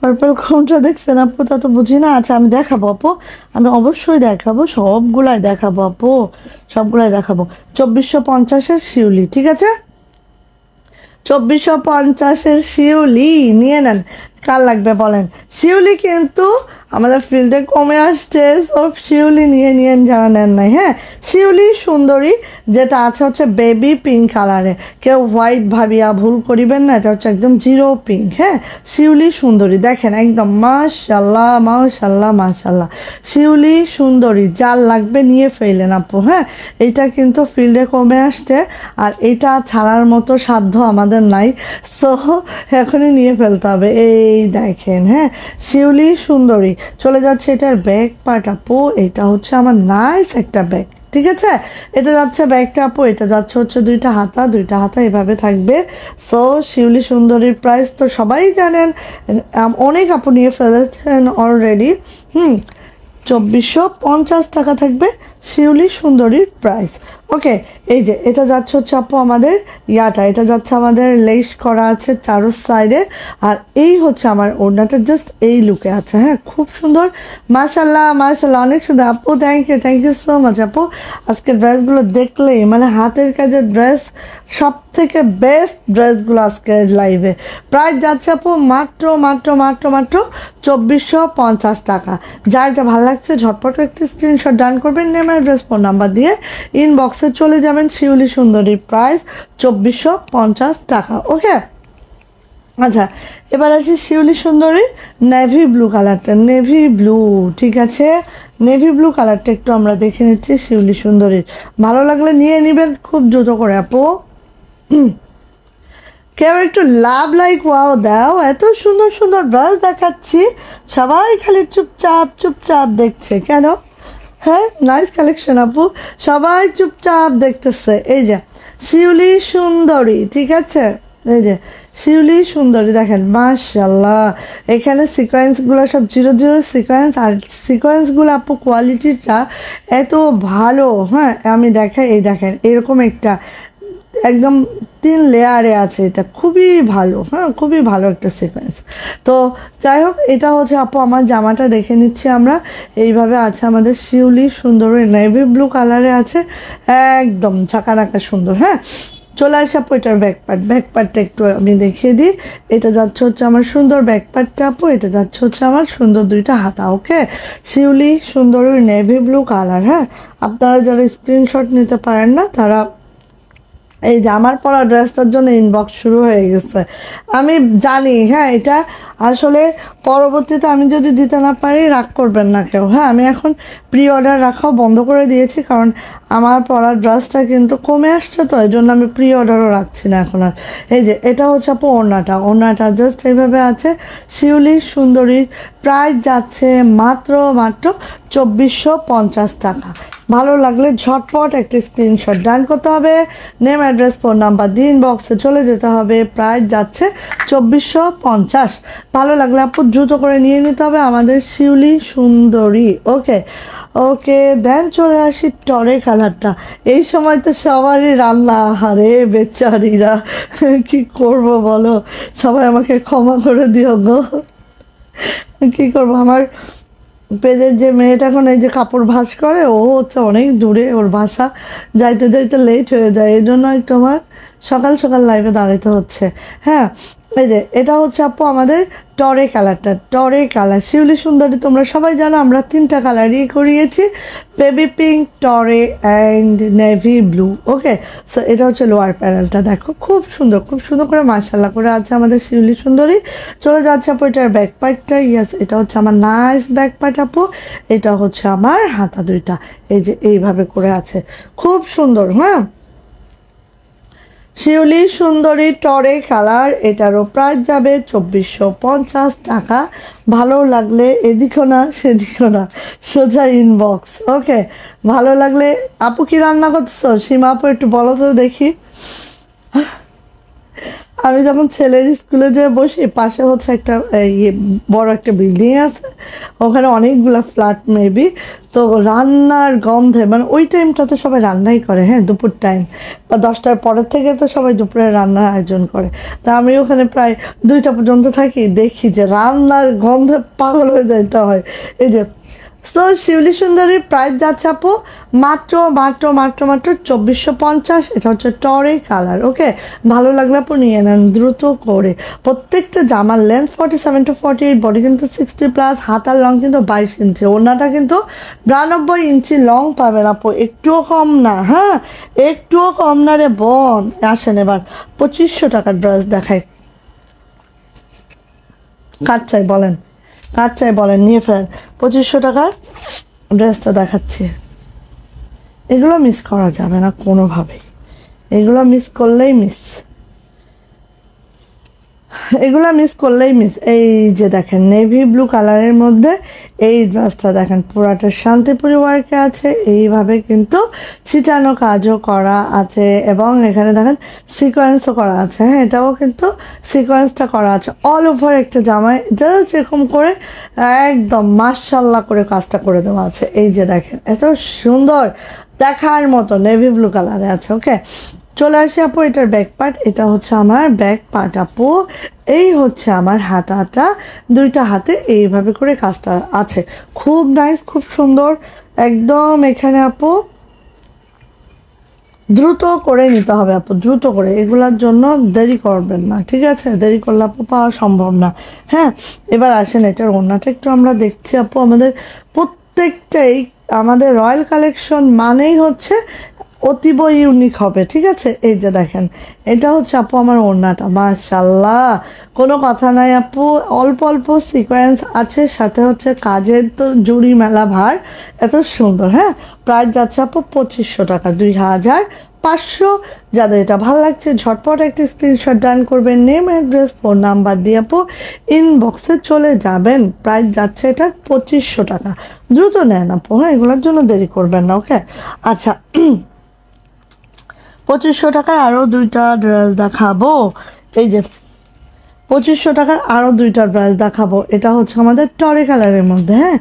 A: পার্পল কোনটা দেখছেন আপু তা তো বুঝি না। আচ্ছা আমি দেখাবো আপু, আমি অবশ্যই দেখাবো, সবগুলাই দেখাবো আপু, সবগুলাই দেখাবো। 2450-এর শিউলি, ঠিক আছে? 2450-এর শিউলি নিয়ে নেন। কার লাগবে বলেন? শিউলি কিন্তু আমাদের ফিল্ডে কমে আসছে, সব শিউলি নিয়ে নিয়েন যারা নেন নাই। হ্যাঁ, শিউলি সুন্দরী যেটা আছে হচ্ছে বেবি পিঙ্ক কালারে, কেউ হোয়াইট ভাবিয়া ভুল করিবেন না, এটা হচ্ছে একদম জিরো পিঙ্ক। হ্যাঁ, শিউলি সুন্দরী দেখেন একদম মাশাল্লাহ মাশাল্লাহ মাশাল্লাহ, শিউলি সুন্দরী যার লাগবে নিয়ে ফেলেন আপু। হ্যাঁ, এইটা কিন্তু ফিল্ডে কমে আসছে, আর এটা ছাড়ার মতো সাধ্য আমাদের নাই, সো এখনই নিয়ে ফেলতে হবে। এই দেখেন, হ্যাঁ, শিউলি সুন্দরী। চলে যাচ্ছে এটার ব্যাক পার্ট আপু, এটা হচ্ছে আমার নাইস একটা ব্যাগ, ঠিক আছে? এটা যাচ্ছে ব্যাগটা আপু, এটা যাচ্ছে হচ্ছে দুইটা হাতা এভাবে থাকবে। সো শিউলি সুন্দরীর প্রাইস তো সবাই জানেন, অনেক আপু নিয়ে ফেলেছেন অলরেডি। 2450 টাকা থাকবে শিউলি সুন্দরীর প্রাইস। ওকে, এই যে এটা যাচ্ছে হচ্ছে আপু আমাদের এটা যাচ্ছে আমাদের লেস করা আছে চারো সাইডে, আর এই হচ্ছে আমার ওড়নাটা জাস্ট এই লুকে আছে। হ্যাঁ, খুব সুন্দর মাশাল্লাহ মাশাল্লাহ, অনেক সুন্দর আপু। থ্যাংক ইউ সো মাচ আপু। আজকে ড্রেসগুলো দেখলেই মানে হাতের কাজের ড্রেস, সব থেকে বেস্ট ড্রেসগুলো আজকের লাইভে। প্রাইস যাচ্ছে আপু মাত্র 2450 টাকা। যার এটা ভালো লাগছে ঝটপট একটি স্ক্রিনশট ডান করবেন, নেম অ্যাড্রেস ফোন নাম্বার দিয়ে ইনবক্সে চলে যাবেন। শিউলি সুন্দরীর প্রাইস 2450 টাকা। ওকে, আচ্ছা এবার আছে শিউলি সুন্দরী নেভি ব্লু কালারটা, নেভি ব্লু, ঠিক আছে? নেভি ব্লু কালারটা একটু আমরা দেখে নিচ্ছি শিউলি সুন্দরীর। ভালো লাগলে নিয়ে নেবেন খুব দ্রুত করে আপু। কেউ একটু লাভ লাইক ওয়াও দাও, এত সুন্দর সুন্দর ড্রেস দেখাচ্ছি, সবাই খালি চুপচাপ দেখছে কেন? হ্যাঁ, নাইস কালেকশন আপু, সবাই চুপচাপ দেখতেছে। এই যে শিউলি সুন্দরী, ঠিক আছে? এই যে শিউলি সুন্দরী দেখেন মাশাল্লাহ, এখানে সিকোয়েন্সগুলো সব জিরো সিকোয়েন্স, আর সিকোয়েন্সগুলো আপু কোয়ালিটিটা এত ভালো। হ্যাঁ, আমি দেখাই, এই দেখেন এরকম একটা একদম 3 লেয়ারে আছে, এটা খুবই ভালো। হ্যাঁ, খুবই ভালো একটা সিকোয়েন্স। তো যাই হোক, এটা হচ্ছে আপু আমার জামাটা দেখে নিচ্ছি আমরা। এইভাবে আছে আমাদের শিউলি সুন্দর নেভি ব্লু কালারে আছে, একদম ঝাঁকানাকা সুন্দর। হ্যাঁ, চলে আসে আপু এটার ব্যাক পার্টটা একটু আমি দেখিয়ে দিই। এটা যাচ্ছে হচ্ছে আমার সুন্দর ব্যাক পার্টটা আপু, এটা যাচ্ছে হচ্ছে আমার সুন্দর দুইটা হাতা। ওকে, শিউলি সুন্দর নেভি ব্লু কালার। হ্যাঁ, আপনারা যারা স্ক্রিনশট নিতে পারেন না তারা এই যে আমার পরা ড্রেসটার জন্য ইনবক্স শুরু হয়ে গেছে, আমি জানি। হ্যাঁ, এটা আসলে পরবর্তীতে আমি যদি দিতে না পারি রাগ করবেন না কেউ। হ্যাঁ, আমি এখন প্রি অর্ডার রাখাও বন্ধ করে দিয়েছি, কারণ আমার পরা ড্রেসটা কিন্তু কমে আসছে, তো এই জন্য আমি প্রি অর্ডারও রাখছি না এখন আর। এই যে এটা হচ্ছে আপু ওড়নাটা জাস্ট এইভাবে আছে। শিউলি সুন্দরীর প্রাইস যাচ্ছে মাত্র 2450 টাকা। ভালো লাগলে ঝটপট একটা স্ক্রিনশট ডান করতে হবে, নেম অ্যাড্রেস ফোন নাম্বার দিয়ে ইনবক্সে চলে যেতে হবে। প্রাইস যাচ্ছে 2450। ভালো লাগলে আপু দ্রুত করে নিয়ে নিতে হবে আমাদের শিউলি সুন্দরী। ওকে, ওকে দেন চলে আসি টরে কালারটা। এই সময় তো সবারই রান্না, আহারে বেচারিরা কি করব বলো, সবাই আমাকে ক্ষমা করে দিও গো। কি করবো, আমার পেজের যে মেয়েটা এখন এই যে কাপড় ভাঁজ করে, ও হচ্ছে অনেক দূরে, ওর বাসা, যাইতে যাইতে লেট হয়ে যায়, এই জন্য একটু আমার সকাল সকাল লাইভে দাঁড়াতে হচ্ছে। হ্যাঁ, এই যে এটা হচ্ছে আপু আমাদের টরে কালারটা, টরে কালার শিউলি সুন্দরী তোমরা সবাই জানো আমরা 3টা কালারই করিয়েছি, বেবি পিঙ্ক, টরে and navy blue. Okay, so এটা হচ্ছে লোয়ার প্যানেলটা, দেখো খুব সুন্দর, খুব সুন্দর করে মাশাআল্লাহ করে আছে আমাদের শিউলি সুন্দরী। চলে যাচ্ছে আপু এটার ব্যাক পার্টটা, ইয়েস এটা হচ্ছে আমার নাইস ব্যাক পার্ট আপু, এটা হচ্ছে আমার হাতা দুইটা, এই যে এইভাবে করে আছে, খুব সুন্দর। হ্যাঁ, শিউলি সুন্দরী টরে কালার, এটারও প্রাইস যাবে 2450 টাকা। ভালো লাগলে এদিকও না সেদিকও না, সোজা ইনবক্স। ওকে, ভালো লাগলে আপু কি রান্না করতেছো সীমা আপু একটু বলো তো দেখি। আমি যখন ছেলের স্কুলে যেয়ে বসি, পাশে হচ্ছে একটা বড় একটা বিল্ডিং আছে, ওখানে অনেকগুলো ফ্ল্যাট মেবি, তো রান্নার গন্ধে মানে ওই টাইমটাতে সবাই রান্নাই করে, হ্যাঁ দুপুর টাইম বা 10টার পরের থেকে তো সবাই দুপুরে রান্নার আয়োজন করে। তা আমি ওখানে প্রায় 2টা পর্যন্ত থাকি, দেখি যে রান্নার গন্ধে পাগল হয়ে যাইতে হয়। এই যে তো শিউলি সুন্দরীর প্রাইস যাচ্ছে আপু মাত্র মাত্র মাত্র মাত্র 2450, এটা হচ্ছে টরে কালার। ওকে, ভালো লাগলে আপু নিয়ে নেন দ্রুত করে। প্রত্যেকটা জামার লেন্থ 47 to 48, বডি কিন্তু 60+, হাতার লং কিন্তু 22 ইঞ্চি, ওড়নাটা কিন্তু 92 ইঞ্চি লং পাবেন আপু, একটুও কম না। হ্যাঁ, একটুও কম না রে বোন। আসেন এবার 2500 টাকার ড্রেস দেখাই, কার চাই বলেন, কার চাই বলেন, নিয়ে ফেলেন। 2500 টাকার ড্রেসটা দেখাচ্ছি, এগুলো মিস করা যাবে না কোনোভাবেই, এগুলো মিস করলেই মিস, এগুলা মিস করলেই মিস। এই যে দেখেন নেভি ব্লু কালারের মধ্যে এই ড্রেসটা দেখেন, পুরাটা শান্তিপুরি ওয়ার্কে আছে, এইভাবে কিন্তু ছিটানো কাজও করা আছে এবং এখানে দেখেন সিকোয়েন্সও করা আছে। হ্যাঁ, এটাও কিন্তু সিকোয়েন্সটা করা আছে অল ওভার একটা জামায়, জাস্ট এরকম করে একদম মাশাআল্লাহ করে কাজটা করে দেওয়া আছে। এই যে দেখেন এত সুন্দর দেখার মতো নেভি ব্লু কালারে আছে। ওকে, চলে আসি আপু এটার ব্যাক পার্ট, এটা হচ্ছে আমার ব্যাক পার্ট আপু, এই হচ্ছে আমার হাতাটা, 2টা হাতে এইভাবে করে কাজটা আছে, খুব নাইস, খুব সুন্দর একদম। এখানে আপু দ্রুত করে নিতে হবে আপু, দ্রুত করে, এগুলার জন্য দেরি করবেন না, ঠিক আছে, দেরি করলে আপু পাওয়া সম্ভব না। হ্যাঁ, এবার আসেন এটার ওড়নাটা একটু আমরা দেখছি আপু, আমাদের প্রত্যেকটাই আমাদের রয়্যাল কালেকশন মানেই হচ্ছে অতীব ইউনিক হবে, ঠিক আছে। এই যে দেখেন এটা হচ্ছে আপু আমার ওড়নাটা, মাশাআল্লাহ কোনো কথা নাই আপু, অল্প অল্প সিকোয়েন্স আছে, সাথে হচ্ছে কাজের তো জুড়ি মেলা ভার, এত সুন্দর। হ্যাঁ, প্রাইস যাচ্ছে আপু 2500 টাকা, 2500। যাদের এটা ভালো লাগছে ঝটপট একটি স্ক্রিনশট ডান করবেন, নেম অ্যাড্রেস ফোন নাম্বার দিয়ে আপু ইনবক্সে চলে যাবেন। প্রাইস যাচ্ছে এটা 2500 টাকা, দ্রুত নেন আপু, হ্যাঁ এগুলোর জন্য দেরি করবেন না। ওকে, আচ্ছা 2500 টাকার আরও 2টা ড্রেস দেখাবো, এই যে 2500 টাকার আরও 2টা ড্রেস দেখাবো, এটা হচ্ছে আমাদের টরে কালারের মধ্যে। হ্যাঁ,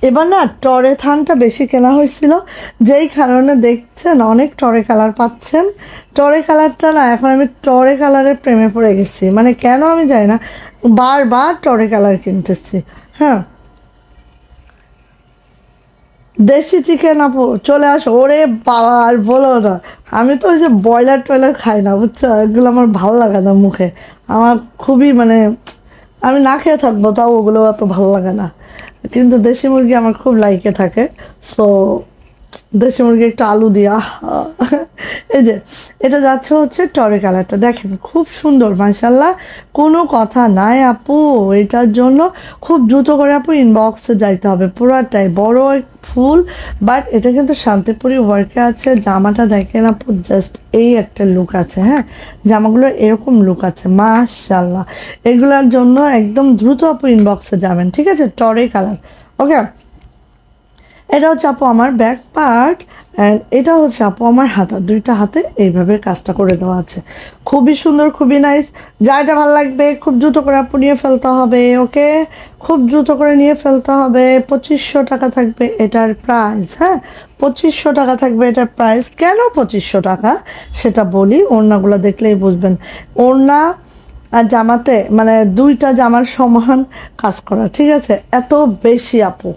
A: এবার না টরে থানটা বেশি কেনা হয়েছিল, যেই কারণে দেখছেন অনেক টরে কালার পাচ্ছেন। টরে কালারটা না এখন আমি টরে কালারের প্রেমে পড়ে গেছি, মানে কেন আমি জানি না, বারবার টরে কালার কিনতেছি। হ্যাঁ, দেশি চিকেন আপু চলে আসো, ওরে বাবা আর বলো না, আমি তো ওই যে ব্রয়লার টয়লার খাই না বুঝছো, এগুলো আমার ভাল লাগে না মুখে, আমার খুবই মানে আমি না খেয়ে থাকবো তাও ওগুলো অত ভাল লাগে না, কিন্তু দেশি মুরগি আমার খুব লাইকে থাকে। সো দেশি মুরগি একটু আলু দিয়া এই যে এটা যাচ্ছে হচ্ছে টরে কালারটা, দেখেন খুব সুন্দর মাশাআল্লাহ, কোনো কথা নাই আপু, এটার জন্য খুব দ্রুত করে আপু ইনবক্সে যাইতে হবে, পুরাটাই বড় ফুল, বাট এটা কিন্তু শান্তিপুরি ওয়ার্কে আছে। জামাটা দেখেন আপু জাস্ট এই একটা লুক আছে, হ্যাঁ জামাগুলোর এরকম লুক আছে মাশাআল্লাহ, এগুলার জন্য একদম দ্রুত আপু ইনবক্সে যাবেন, ঠিক আছে। টরে কালার, ওকে, এটা হচ্ছে আপু আমার ব্যাক পার্ট অ্যান্ড এটা হচ্ছে আপু আমার হাতা, দুইটা হাতে এইভাবে কাজটা করে দেওয়া আছে, খুবই সুন্দর, খুবই নাইস। যার এটা ভালো লাগবে খুব দ্রুত করে আপু নিয়ে ফেলতে হবে। ওকে, খুব দ্রুত করে নিয়ে ফেলতে হবে। 2500 টাকা থাকবে এটার প্রাইস। হ্যাঁ, 2500 টাকা থাকবে এটার প্রাইস। কেন 2500 টাকা সেটা বলি, ওড়নাগুলো দেখলেই বুঝবেন। ওড়না আর জামাতে মানে দুইটা জামার সমান কাজ করা, ঠিক আছে, এত বেশি আপু।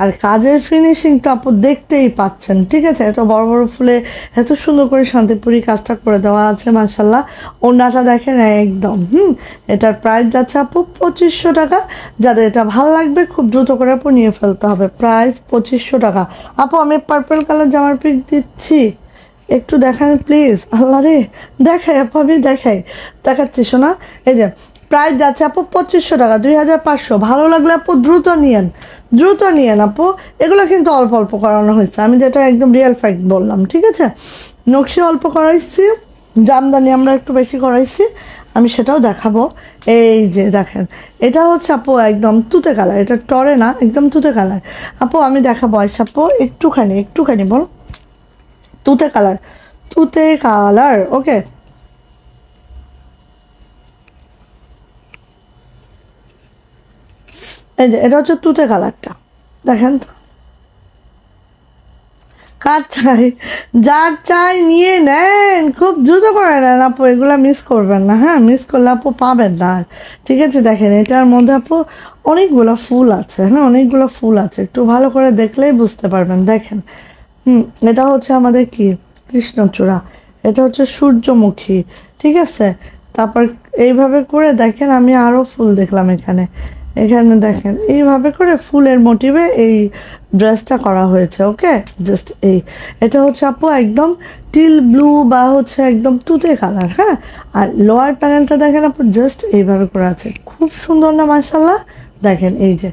A: আর কাজের ফিনিশিংটা আপু দেখতেই পাচ্ছেন, ঠিক আছে, এত বড় বড় ফুলে এত সুন্দর করে শান্তিপুরি কাজটা করে দেওয়া আছে মাশাল্লাহ। ওড়নাটা দেখেন একদম এটার প্রাইস যাচ্ছে আপু 2500 টাকা। যাদের এটা ভাল লাগবে খুব দ্রুত করে আপু নিয়ে ফেলতে হবে। প্রাইস 2500 টাকা। আপু আমি পার্পল কালার জামার পিক দিচ্ছি, একটু দেখান প্লিজ। আল্লাহ রে, দেখাই আপু, আমি দেখাচ্ছি শোনা। এই যে প্রাইস যাচ্ছে আপু 2500 টাকা, 2500। ভালো লাগলে আপু দ্রুত নিয়েন, দ্রুত নিয়েন আপু। এগুলো কিন্তু অল্প অল্প করানো হয়েছে, আমি যেটা একদম রিয়েল ফ্যাক্ট বললাম, ঠিক আছে। নকশি অল্প করাইছি, জামদানি আমরা একটু বেশি করাইছি, আমি সেটাও দেখাবো। এই যে দেখেন, এটা হচ্ছে আপু একদম তুতে কালার, এটা টরে না, একদম তুতে কালার আপু। আমি দেখাবো আইসা আপু, একটুখানি বল, তুতে কালার, তুতে কালার। ওকে, এই যে এটা হচ্ছে তুতে কালারটা, দেখেন তো। কার চাই, যার চাই নিয়ে নেন, খুব দ্রুত করে নেন আপু, এগুলো মিস করবেন না। হ্যাঁ, মিস করলে আপু পাবেন না আর, ঠিক আছে। দেখেন এটার মধ্যে আপু অনেকগুলো ফুল আছে, হ্যাঁ অনেকগুলো ফুল আছে, একটু ভালো করে দেখলেই বুঝতে পারবেন। দেখেন এটা হচ্ছে আমাদের কি কৃষ্ণচূড়া, এটা হচ্ছে সূর্যমুখী, ঠিক আছে। তারপর এইভাবে করে দেখেন, আমি আরও ফুল দেখলাম এখানে, এখানে দেখেন এইভাবে করে ফুলের মোটিভে এই ড্রেসটা করা হয়েছে। ওকে, জাস্ট এটা হচ্ছে আপু একদম টিল ব্লু বা হচ্ছে একদম তুতে কালার। হ্যাঁ, আর লোয়ার প্যানেলটা দেখেন আপু, জাস্ট এইভাবে করে আছে, খুব সুন্দর না মাশাল্লাহ। দেখেন এই যে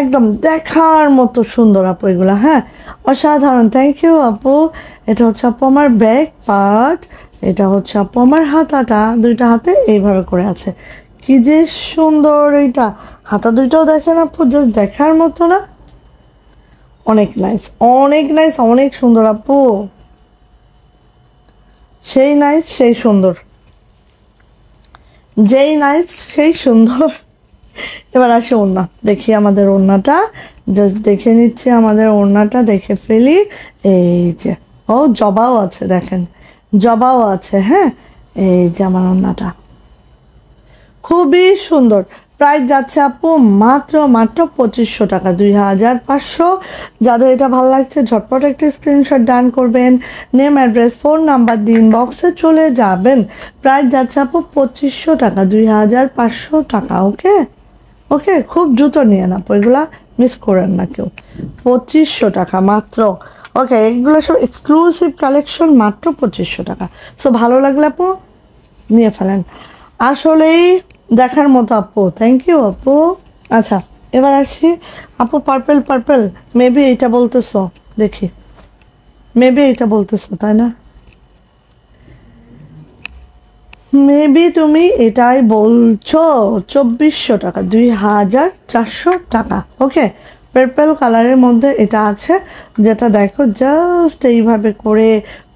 A: একদম দেখার মতো সুন্দর আপু এগুলা। হ্যাঁ, অসাধারণ, থ্যাংক ইউ আপু। এটা হচ্ছে আপু আমার ব্যাক পার্ট, এটা হচ্ছে আপু আমার হাতাটা, দুইটা হাতে এইভাবে করে আছে, কি যে সুন্দর। এইটা হাতা দুইটাও দেখেন আপু, জাস্ট দেখার মতো না, অনেক নাইস, অনেক নাইস, অনেক সুন্দর আপু, সেই নাইস সেই সুন্দর, যেই নাইস সেই সুন্দর। এবার আসে ওড়না দেখি, আমাদের ওড়নাটা জাস্ট দেখে নিচ্ছি, আমাদের ওড়নাটা দেখে ফেলি। এই যে ও জবাও আছে, দেখেন জবাও আছে। হ্যাঁ, এই যে আমার ওড়নাটা খুবই সুন্দর। প্রাইস যাচ্ছে আপু মাত্র 2500 টাকা, 2500। যাদের এটা ভালো লাগছে ঝটপট একটা স্ক্রিনশট ডান করবেন, নেম অ্যাড্রেস ফোন নাম্বার দিন, বক্সে চলে যাবেন। প্রাইস যাচ্ছে আপু 2500 টাকা, 2500 টাকা। ওকে, ওকে, খুব দ্রুত নিয়ে না, এগুলা মিস করেন না কেউ। 2500 টাকা মাত্র। ওকে, এগুলো সব এক্সক্লুসিভ কালেকশন, মাত্র 2500 টাকা। সো ভালো লাগলে আপু নিয়ে ফেলেন, আসলেই দেখার মতো আপু। থ্যাংক ইউ আপু। আচ্ছা, এবার আসি আপু, পার্পেল মেবি এইটা বলতেছো, দেখি মেবি এইটা বলতেছো তাই না, মেবি তুমি এটাই বলছো। 2400 টাকা, 2400 টাকা। ওকে, পার্পল কালারের মধ্যে এটা আছে, যেটা দেখো জাস্ট এইভাবে করে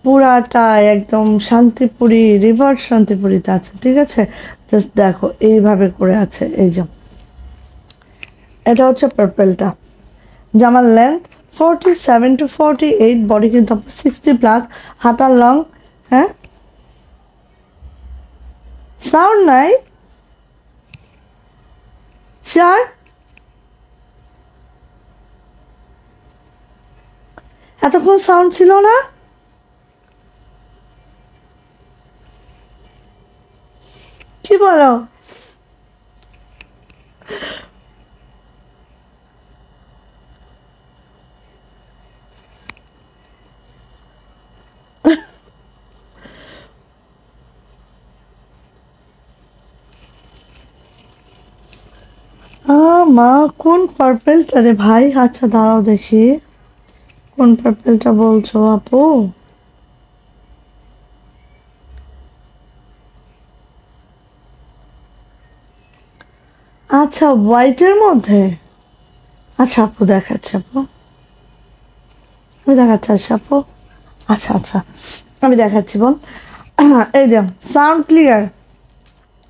A: পুরাটা একদম শান্তিপুরি, রিভার্স শান্তিপুরিতে আছে, ঠিক আছে। জাস্ট দেখো এইভাবে করে আছে, এই যে এটা হচ্ছে পার্পলটা। জামার লেন্থ 47 to 48, বডি কিন্তু 60+, হাতার লং। হ্যাঁ, সাউন্ড নাই স্যার, এতক্ষণ সাউন্ড ছিল না। কি বলো, মা কোন পার্পেলটা রে ভাই? আচ্ছা দাঁড়াও দেখি, কোন পার্পেলটা বলছো আপু? আচ্ছা, হোয়াইটের মধ্যে। আচ্ছা আপু দেখাচ্ছে আপু, আমি দেখাচ্ছি। আচ্ছা আপু, আচ্ছা আচ্ছা, আমি দেখাচ্ছি বোন। এই যে সাউন্ড ক্লিয়ার।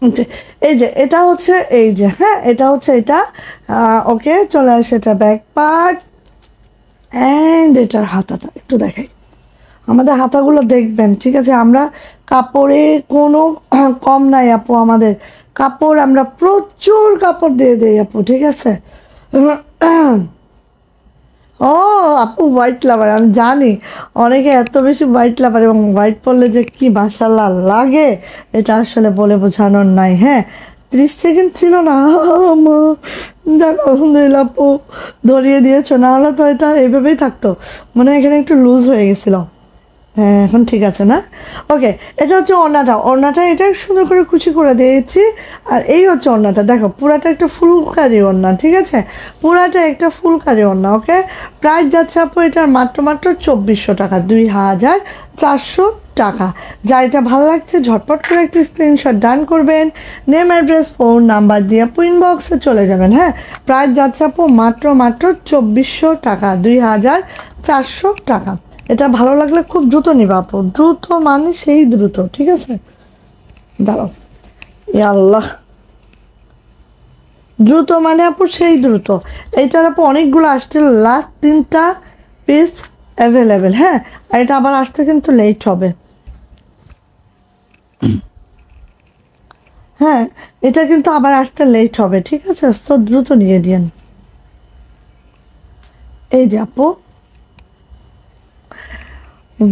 A: ওকে, এই যে এটা হচ্ছে, এই যে হ্যাঁ এটা হচ্ছে এটা। ওকে, চলে আসে এটা ব্যাক পার্ট অ্যান্ড এটার হাতাটা একটু দেখাই। আমাদের হাতাগুলো দেখবেন, ঠিক আছে? আমরা কাপড়ে কোনো কম নাই আপু, আমাদের কাপড় আমরা প্রচুর কাপড় দিয়ে দিই আপু, ঠিক আছে? ও আপু হোয়াইট লাভার, আমি জানি অনেকে এত বেশি হোয়াইট লাভার, এবং হোয়াইট পরলে যে কি মাশাআল্লাহ লাগে এটা আসলে বলে বোঝানোর নাই। হ্যাঁ, 30 সেকেন্ড ছিল না। মা, যাক আলহামদুলিল্লাহ আপু ধরিয়ে দিয়েছো, না হলে তো এটা এইভাবেই থাকতো। মনে হয় এখানে একটু লুজ হয়ে গেছিলো। হ্যাঁ এখন ঠিক আছে না? ওকে, এটা হচ্ছে ওড়নাটা। ওড়নাটা এটা সুন্দর করে কুচি করে দিয়েছি। আর এই হচ্ছে ওড়নাটা, দেখো পুরাটা একটা ফুলকারি ওড়না, ঠিক আছে? পুরাটা একটা ফুলকারি ওড়না। ওকে, প্রাইস যাচ্ছে আপু এটার মাত্র 2400 টাকা, 2400 টাকা। যা এটা ভালো লাগছে ঝটপট করে একটা স্ক্রিনশট ডান করবেন, নেম অ্যাড্রেস ফোন নাম্বার দিয়ে আপু ইনবক্সে চলে যাবেন। হ্যাঁ, প্রাইস যাচ্ছে আপু মাত্র 2400 টাকা, 2400 টাকা। এটা ভালো লাগলে খুব দ্রুত নিবা আপু, দ্রুত মানে সেই দ্রুত, ঠিক আছে? দাঁড়াও, ইয়া আল্লাহ, দ্রুত মানে আপু সেই দ্রুত। এইটার আপু অনেকগুলো আসছে, লাস্ট 3টা পিস অ্যাভেলেবেল। হ্যাঁ, আর এটা আবার আসতে কিন্তু লেট হবে। হ্যাঁ, এটা কিন্তু আবার আসতে লেট হবে, ঠিক আছে? তো দ্রুত নিয়ে দিন। এই যে আপু,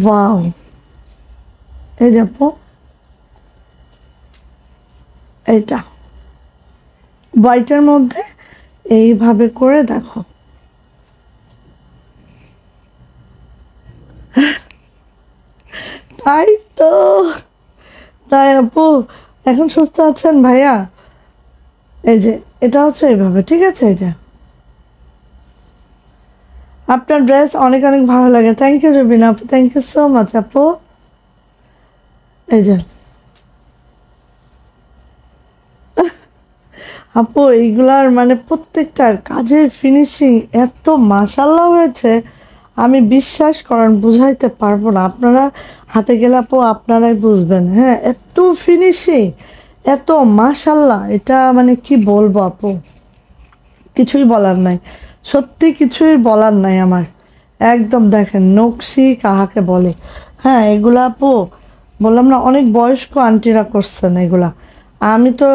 A: ওয়াও, এই যে আপু, এইটা হোয়াইটের মধ্যে এইভাবে করে দেখো। তাই তো, তাই আপু, এখন সুস্থ আছেন ভাইয়া? এই যে এটা হচ্ছে এইভাবে, ঠিক আছে? এই যে আপনার ড্রেস অনেক অনেক ভালো লাগে। থ্যাংক ইউ রবিনা আপু, থ্যাংক ইউ সো মাচ আপু। এই যে আপু, এইগুলার মানে প্রত্যেকটার কাজের ফিনিশিং এত মাশাল্লাহ হয়েছে, আমি বিশ্বাস করেন বুঝাইতে পারবো না। আপনারা হাতে গেলে আপু আপনারাই বুঝবেন। হ্যাঁ, এত ফিনিশিং, এত মাশাল্লাহ, এটা মানে কি বলবো আপু, কিছুই বলার নাই, সত্যি কিছুই বলার নাই আমার। একদম দেখেন নকশি কাহাকে বলে। হ্যাঁ, এগুলা আপু বললাম না, অনেক বয়স্ক আন্টিরা করছেন এগুলা। আমি তো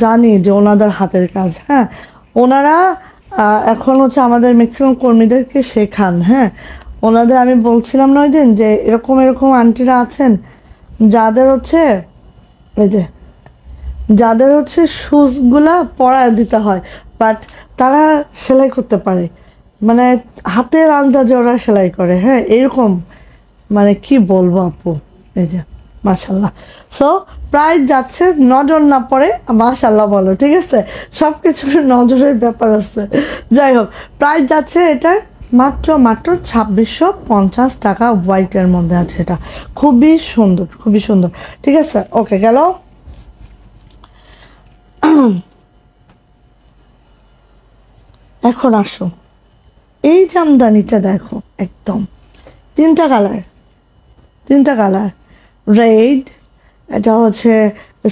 A: জানি যে ওনাদের হাতের কাজ। হ্যাঁ, ওনারা এখন হচ্ছে আমাদের ম্যাক্সিমাম কর্মীদেরকে শেখান। হ্যাঁ, ওনাদের আমি বলছিলাম না ওই দিন যে এরকম এরকম আন্টিরা আছেন যাদের হচ্ছে, এই যে যাদের হচ্ছে শুজগুলা পরায় দিতে হয়, বাট তারা সেলাই করতে পারে, মানে হাতের আন্দাজে ওরা সেলাই করে। হ্যাঁ, এরকম মানে কি বলবো আপু, এই যে মাশাল্লাহ। সো প্রাইস যাচ্ছে, নজর না পড়ে মাশাল্লাহ বলো, ঠিক আছে? সব কিছুর নজরের ব্যাপার আছে। যাই হোক, প্রাইস যাচ্ছে এটার মাত্র 2650 টাকা, হোয়াইটের মধ্যে আছে। এটা খুবই সুন্দর, খুবই সুন্দর, ঠিক আছে? ওকে, গেল। এখন আসো, এই জামদানিটা দেখো, একদম 3টা কালার, 3টা কালার, রেড, এটা হচ্ছে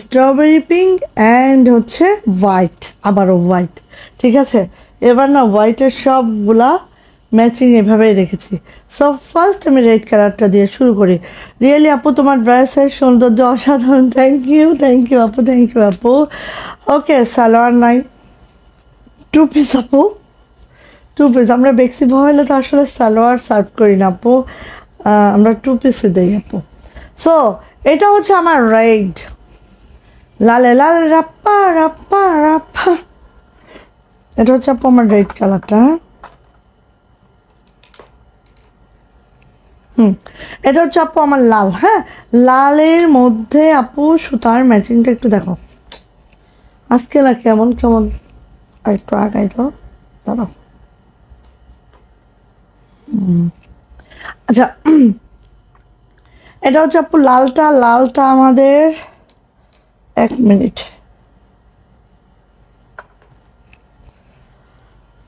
A: স্ট্রবেরি পিঙ্ক অ্যান্ড হচ্ছে হোয়াইট, আবারও হোয়াইট, ঠিক আছে? এবার না হোয়াইটের সবগুলা ম্যাচিং এভাবেই রেখেছি। সো ফার্স্ট আমি রেড কালারটা দিয়ে শুরু করি। রিয়েলি আপু তোমার ড্রেসের সৌন্দর্য অসাধারণ, থ্যাংক ইউ আপু, থ্যাংক ইউ আপু। ওকে, সালোয়ার নাই, 2 পিস আপু, 2 পিস। আমরা বেক্সি হলে তো আসলে সালোয়ার সার্ভ করি না আপু, আমরা 2 পিসে দিই আপু। সো এটা হচ্ছে আমার রেড, লালে লাল রাপ্পা রাপ্পা রাপ্পা, এটা হচ্ছে আপু আমার রেড কালারটা। এটা হচ্ছে আপু আমার লাল। হ্যাঁ, লালের মধ্যে আপু সুতার ম্যাচিংটা একটু দেখো, আজকে না কেমন কেমন, আর একটু আগাই তো, দাঁড়াও। আচ্ছা, এটা হচ্ছে আপু লালটা, লালটা আমাদের, 1 মিনিট,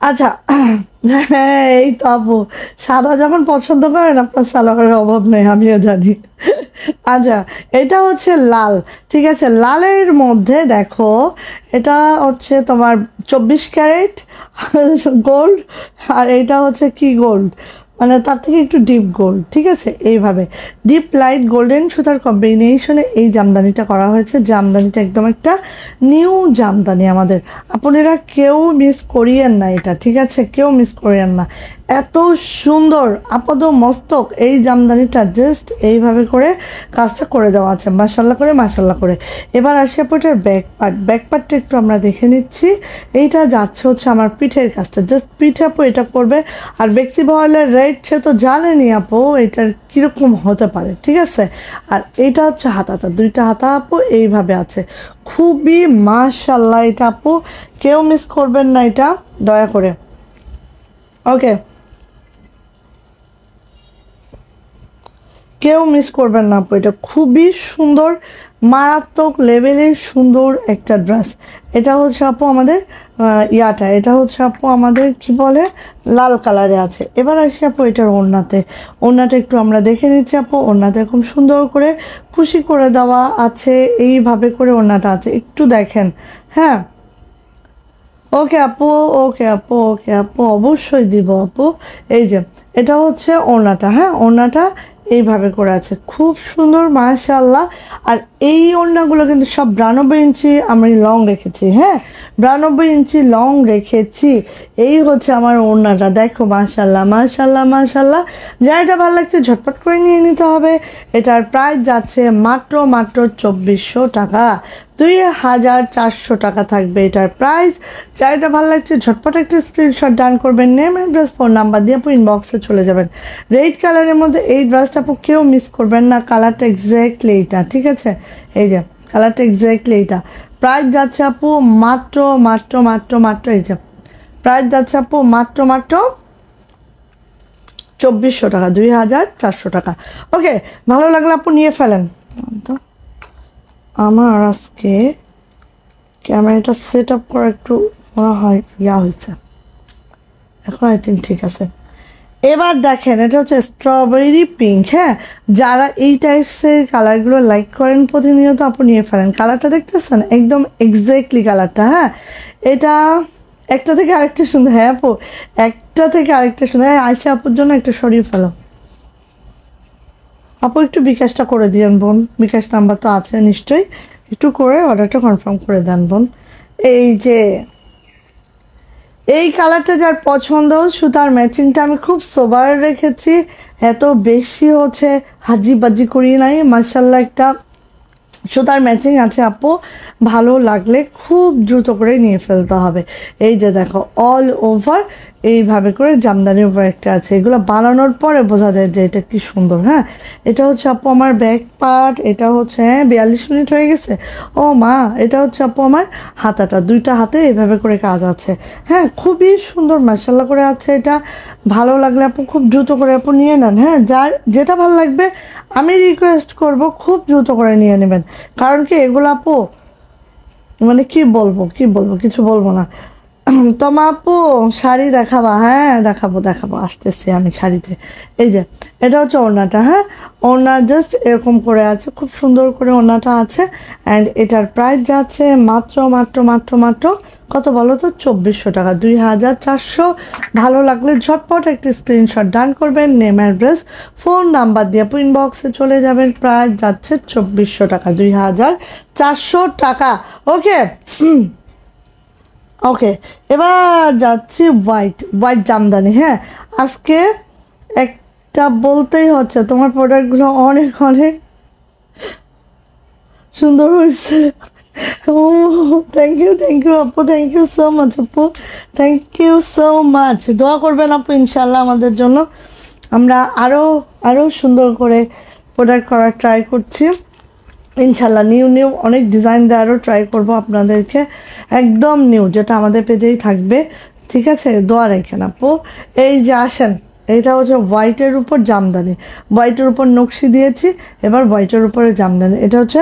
A: আচ্ছা, হ্যাঁ এই তো আপু, সাদা যখন পছন্দ করেন আপনার সালোয়ারের অভাব নেই, আমিও জানি। আচ্ছা, এটা হচ্ছে লাল, ঠিক আছে, লালের মধ্যে দেখো, এটা হচ্ছে তোমার 24 ক্যারেট গোল্ড, আর এটা হচ্ছে কি গোল্ড, মানে তার থেকে একটু ডিপ গোল্ড, ঠিক আছে, এইভাবে ডিপ লাইট গোল্ডেন সুতার কম্বিনেশনে এই জামদানিটা করা হয়েছে। জামদানিটা একদম একটা নিউ জামদানি আমাদের, আপনারা কেউ মিস করিয়েন না এটা, ঠিক আছে, কেউ মিস করিয়েন না। এত সুন্দর আপাদ মস্তক এই জামদানিটা, জাস্ট এইভাবে করে কাজটা করে দেওয়া আছে, মাশাল্লাহ করে মাশাল্লাহ করে। এবার আসি আপু এটার ব্যাক পার্টটা একটু আমরা দেখে নিচ্ছি। এইটা যাচ্ছে হচ্ছে আমার পিঠের কাজটা, জাস্ট পিঠে আপু এটা করবে। আর বেক্সি বয়েলের রেট সে তো জানেনি আপু এটার কীরকম হতে পারে, ঠিক আছে। আর এইটা হচ্ছে হাতাটা, দুইটা হাতা আপু এইভাবে আছে, খুবই মাশাল্লাহ। এটা আপু কেউ মিস করবেন না এটা, দয়া করে। ওকে, কেউ মিস করবেন না আপু, এটা খুবই সুন্দর, মারাত্মক লেভেলের সুন্দর একটা ড্রেস। এটা হচ্ছে আপু আমাদের ইয়াটা, এটা হচ্ছে আপু আমাদের কি বলে লাল কালারে আছে। এবার আসি আপু এটার ওড়নাতে, ওড়নাটা একটু আমরা দেখে নিচ্ছি আপু। ওড়নাতে খুব সুন্দর করে খুশি করে দেওয়া আছে, এইভাবে করে ওড়নাটা আছে, একটু দেখেন। হ্যাঁ, ওকে আপু, ওকে আপু, ওকে আপু, অবশ্যই দিব আপু। এই যে এটা হচ্ছে ওড়নাটা, হ্যাঁ ওড়নাটা এইভাবে করে আছে, খুব সুন্দর মাশাআল্লাহ। আর এই ওড়নাগুলো কিন্তু সব 92 ইঞ্চি আমি লং রেখেছি, হ্যাঁ 92 ইঞ্চি লং রেখেছি। এই হচ্ছে আমার ওড়নাটা, দেখো মাশাআল্লাহ মাশাআল্লাহ মাশাআল্লাহ। যা এটা ভালো লাগছে ঝটপট করে নিয়ে নিতে হবে। এটার প্রাইস যাচ্ছে মাত্র মাত্র 2400 টাকা, 2400 টাকা থাকবে এটার প্রাইস। যা এটা ভালো লাগছে ঝটপট একটা স্ক্রিনশট ডান করবেন, নেম অ্যাড্রেস ফোন নাম্বার দিয়ে আপু ইনবক্সে চলে যাবেন। রেড কালারের মধ্যে এই ড্রেসটা আপু কেউ মিস করবেন না, কালারটা এক্স্যাক্টলি এইটা, ঠিক আছে, এই যে কালারটা এক্স্যাক্টলি এইটা। প্রাইস যাচ্ছে আপু মাত্র মাত্র মাত্র মাত্র, এই যে প্রাইস যাচ্ছে আপু মাত্র মাত্র 2400 টাকা, 2400 টাকা। ওকে, ভালো লাগলে আপু নিয়ে ফেলেন। তো আমার আজকে ক্যামেরাটা সেট আপ করা একটু মনে হয় হয়েছে, এখন আই থিঙ্ক ঠিক আছে। এবার দেখেন এটা হচ্ছে স্ট্রবেরি পিঙ্ক, হ্যাঁ যারা এই টাইপসের কালারগুলো লাইক করেন প্রতিনিয়ত আপু নিয়ে ফেলেন। কালারটা দেখতেছেন একদম এক্স্যাক্টলি কালারটা, হ্যাঁ এটা একটা থেকে আরেকটা সুন্দর, হ্যাঁ আপু একটা থেকে আরেকটা সুন্দর। হ্যাঁ আয়শা আপুর জন্য একটা সরিয়ে ফেলো আপু, একটু বিকাশটা করে দিয়েন বোন, বিকাশ নাম্বার তো আছে নিশ্চয়ই, একটু করে অর্ডারটা কনফার্ম করে দেন বোন। এই যে এই কালারটা যার পছন্দ, সুতার ম্যাচিংটা আমি খুব সোবার রেখেছি, এত বেশি হচ্ছে হাজি বাজি করি নাই, মাশাল্লাহ একটা সুতার ম্যাচিং আছে আপু, ভালো লাগলে খুব দ্রুত করে নিয়ে ফেলতে হবে। এই যে দেখো অল ওভার এইভাবে করে জামদানির উপর একটা আছে, এগুলো বানানোর পরে বোঝা যায় যে এটা কি সুন্দর। হ্যাঁ এটা হচ্ছে আপু আমার ব্যাক পার্ট, এটা হচ্ছে হ্যাঁ 42 মিনিট হয়ে গেছে, ও মা এটা হচ্ছে আপু আমার হাতাটা, দুইটা হাতে এইভাবে করে কাজ আছে, হ্যাঁ খুবই সুন্দর মাশাল্লাহ করে আছে। এটা ভালো লাগলে আপু খুব দ্রুত করে আপু নিয়ে নেন, হ্যাঁ যার যেটা ভালো লাগবে আমি রিকোয়েস্ট করব খুব দ্রুত করে নিয়ে নেবেন। কারণ কি এগুলো আপু মানে কি বলবো কিছু বলবো না। তোমা আপু শাড়ি দেখাবা, হ্যাঁ দেখাবো দেখাবো, আসতেছি আমি শাড়িতে। এই যে এটা হচ্ছে ওড়নাটা, হ্যাঁ ওড়না জাস্ট এরকম করে আছে, খুব সুন্দর করে ওড়নাটা আছে। অ্যান্ড এটার প্রাইস যাচ্ছে মাত্র মাত্র মাত্র মাত্র কত বলো তো, 2400 টাকা, 2400। ভালো লাগলে ঝটপট একটি স্ক্রিনশট ডান করবেন, নেম অ্যাড্রেস ফোন নাম্বার দিয়ে আপু ইনবক্সে চলে যাবেন। প্রাইস যাচ্ছে 2400 টাকা, 2400 টাকা। ওকে ওকে, এবার যাচ্ছি হোয়াইট জামদানি। হ্যাঁ আজকে একটা বলতেই হচ্ছে, তোমার প্রোডাক্টগুলো অনেক অনেক সুন্দর হয়েছে। ও থ্যাংক ইউ আপু, থ্যাংক ইউ সো মাচ আপু, থ্যাংক ইউ সো মাচ। দোয়া করবেন আপু ইনশাল্লাহ আমাদের জন্য, আমরা আরও সুন্দর করে প্রোডাক্ট করার ট্রাই করছি ইনশাল্লাহ। নিউ অনেক ডিজাইন দেওয়ারও ট্রাই করব আপনাদেরকে, একদম নিউ যেটা আমাদের পেজেই থাকবে, ঠিক আছে, দোয়া রেখেন আপু। এই যে আসেন, এটা হচ্ছে হোয়াইটের উপর জামদানি, হোয়াইটের উপর নকশি দিয়েছি, এবার হোয়াইটের উপরে জামদানি। এটা হচ্ছে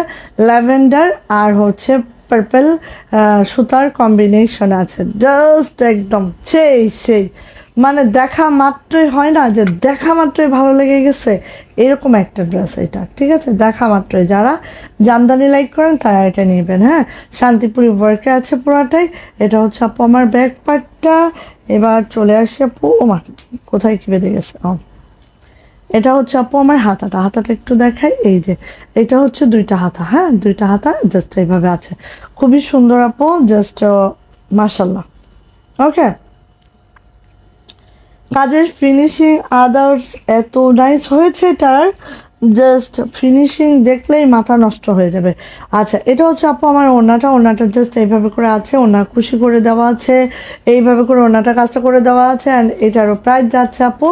A: ল্যাভেন্ডার আর হচ্ছে পার্পল সুতার কম্বিনেশন আছে, জাস্ট একদম সেই মানে দেখা মাত্রই হয় না যে দেখা মাত্রই ভালো লেগে গেছে, এরকম একটা ড্রেস এটা। ঠিক আছে, দেখা মাত্রই যারা জামদানি লাইক করেন তারা এটা নেবেন। হ্যাঁ, শান্তিপুরি ওয়ার্কে আছে পুরাটাই। এটা হচ্ছে আপু আমার ব্যাক পার্টটা। এবার চলে আসি আপু, ওমা কোথায় কি বেঁধে গেছে, এটা হচ্ছে আপু আমার হাতাটা একটু দেখাই। এই যে এটা হচ্ছে দুইটা হাতা, হ্যাঁ দুইটা হাতা জাস্ট এইভাবে আছে, খুবই সুন্দর আপু, জাস্ট মাশাল্লাহ। ওকে, কাজের ফিনিশিং আদার্স এত নাইস হয়েছে, এটার জাস্ট ফিনিশিং দেখলেই মাথা নষ্ট হয়ে যাবে। আচ্ছা, এটা হচ্ছে আপু আমার ওড়নাটা জাস্ট এইভাবে করে আছে, ওড়না খুশি করে দেওয়া আছে, এইভাবে করে ওড়নাটা কাজটা করে দেওয়া আছে। অ্যান্ড এটারও প্রাইস যাচ্ছে আপু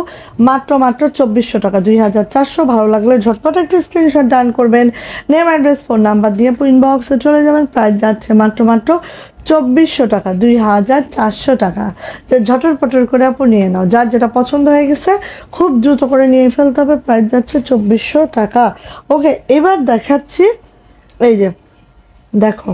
A: মাত্র 2400 টাকা, 2400। ভালো লাগলে ঝটপট একটা স্ক্রিনশট ডান করবেন, নেম অ্যাড্রেস ফোন নাম্বার দিয়ে আপু ইনবক্সে চলে যাবেন। প্রাইস যাচ্ছে মাত্র 2400 টাকা, 2400 টাকা। যে ঝটর পটর করে আপু নিয়ে নাও, যার যেটা পছন্দ হয়ে গেছে খুব দ্রুত করে নিয়ে ফেলতে হবে। প্রাইস যাচ্ছে 2400 টাকা। ওকে, এবার দেখাচ্ছি, এই যে দেখো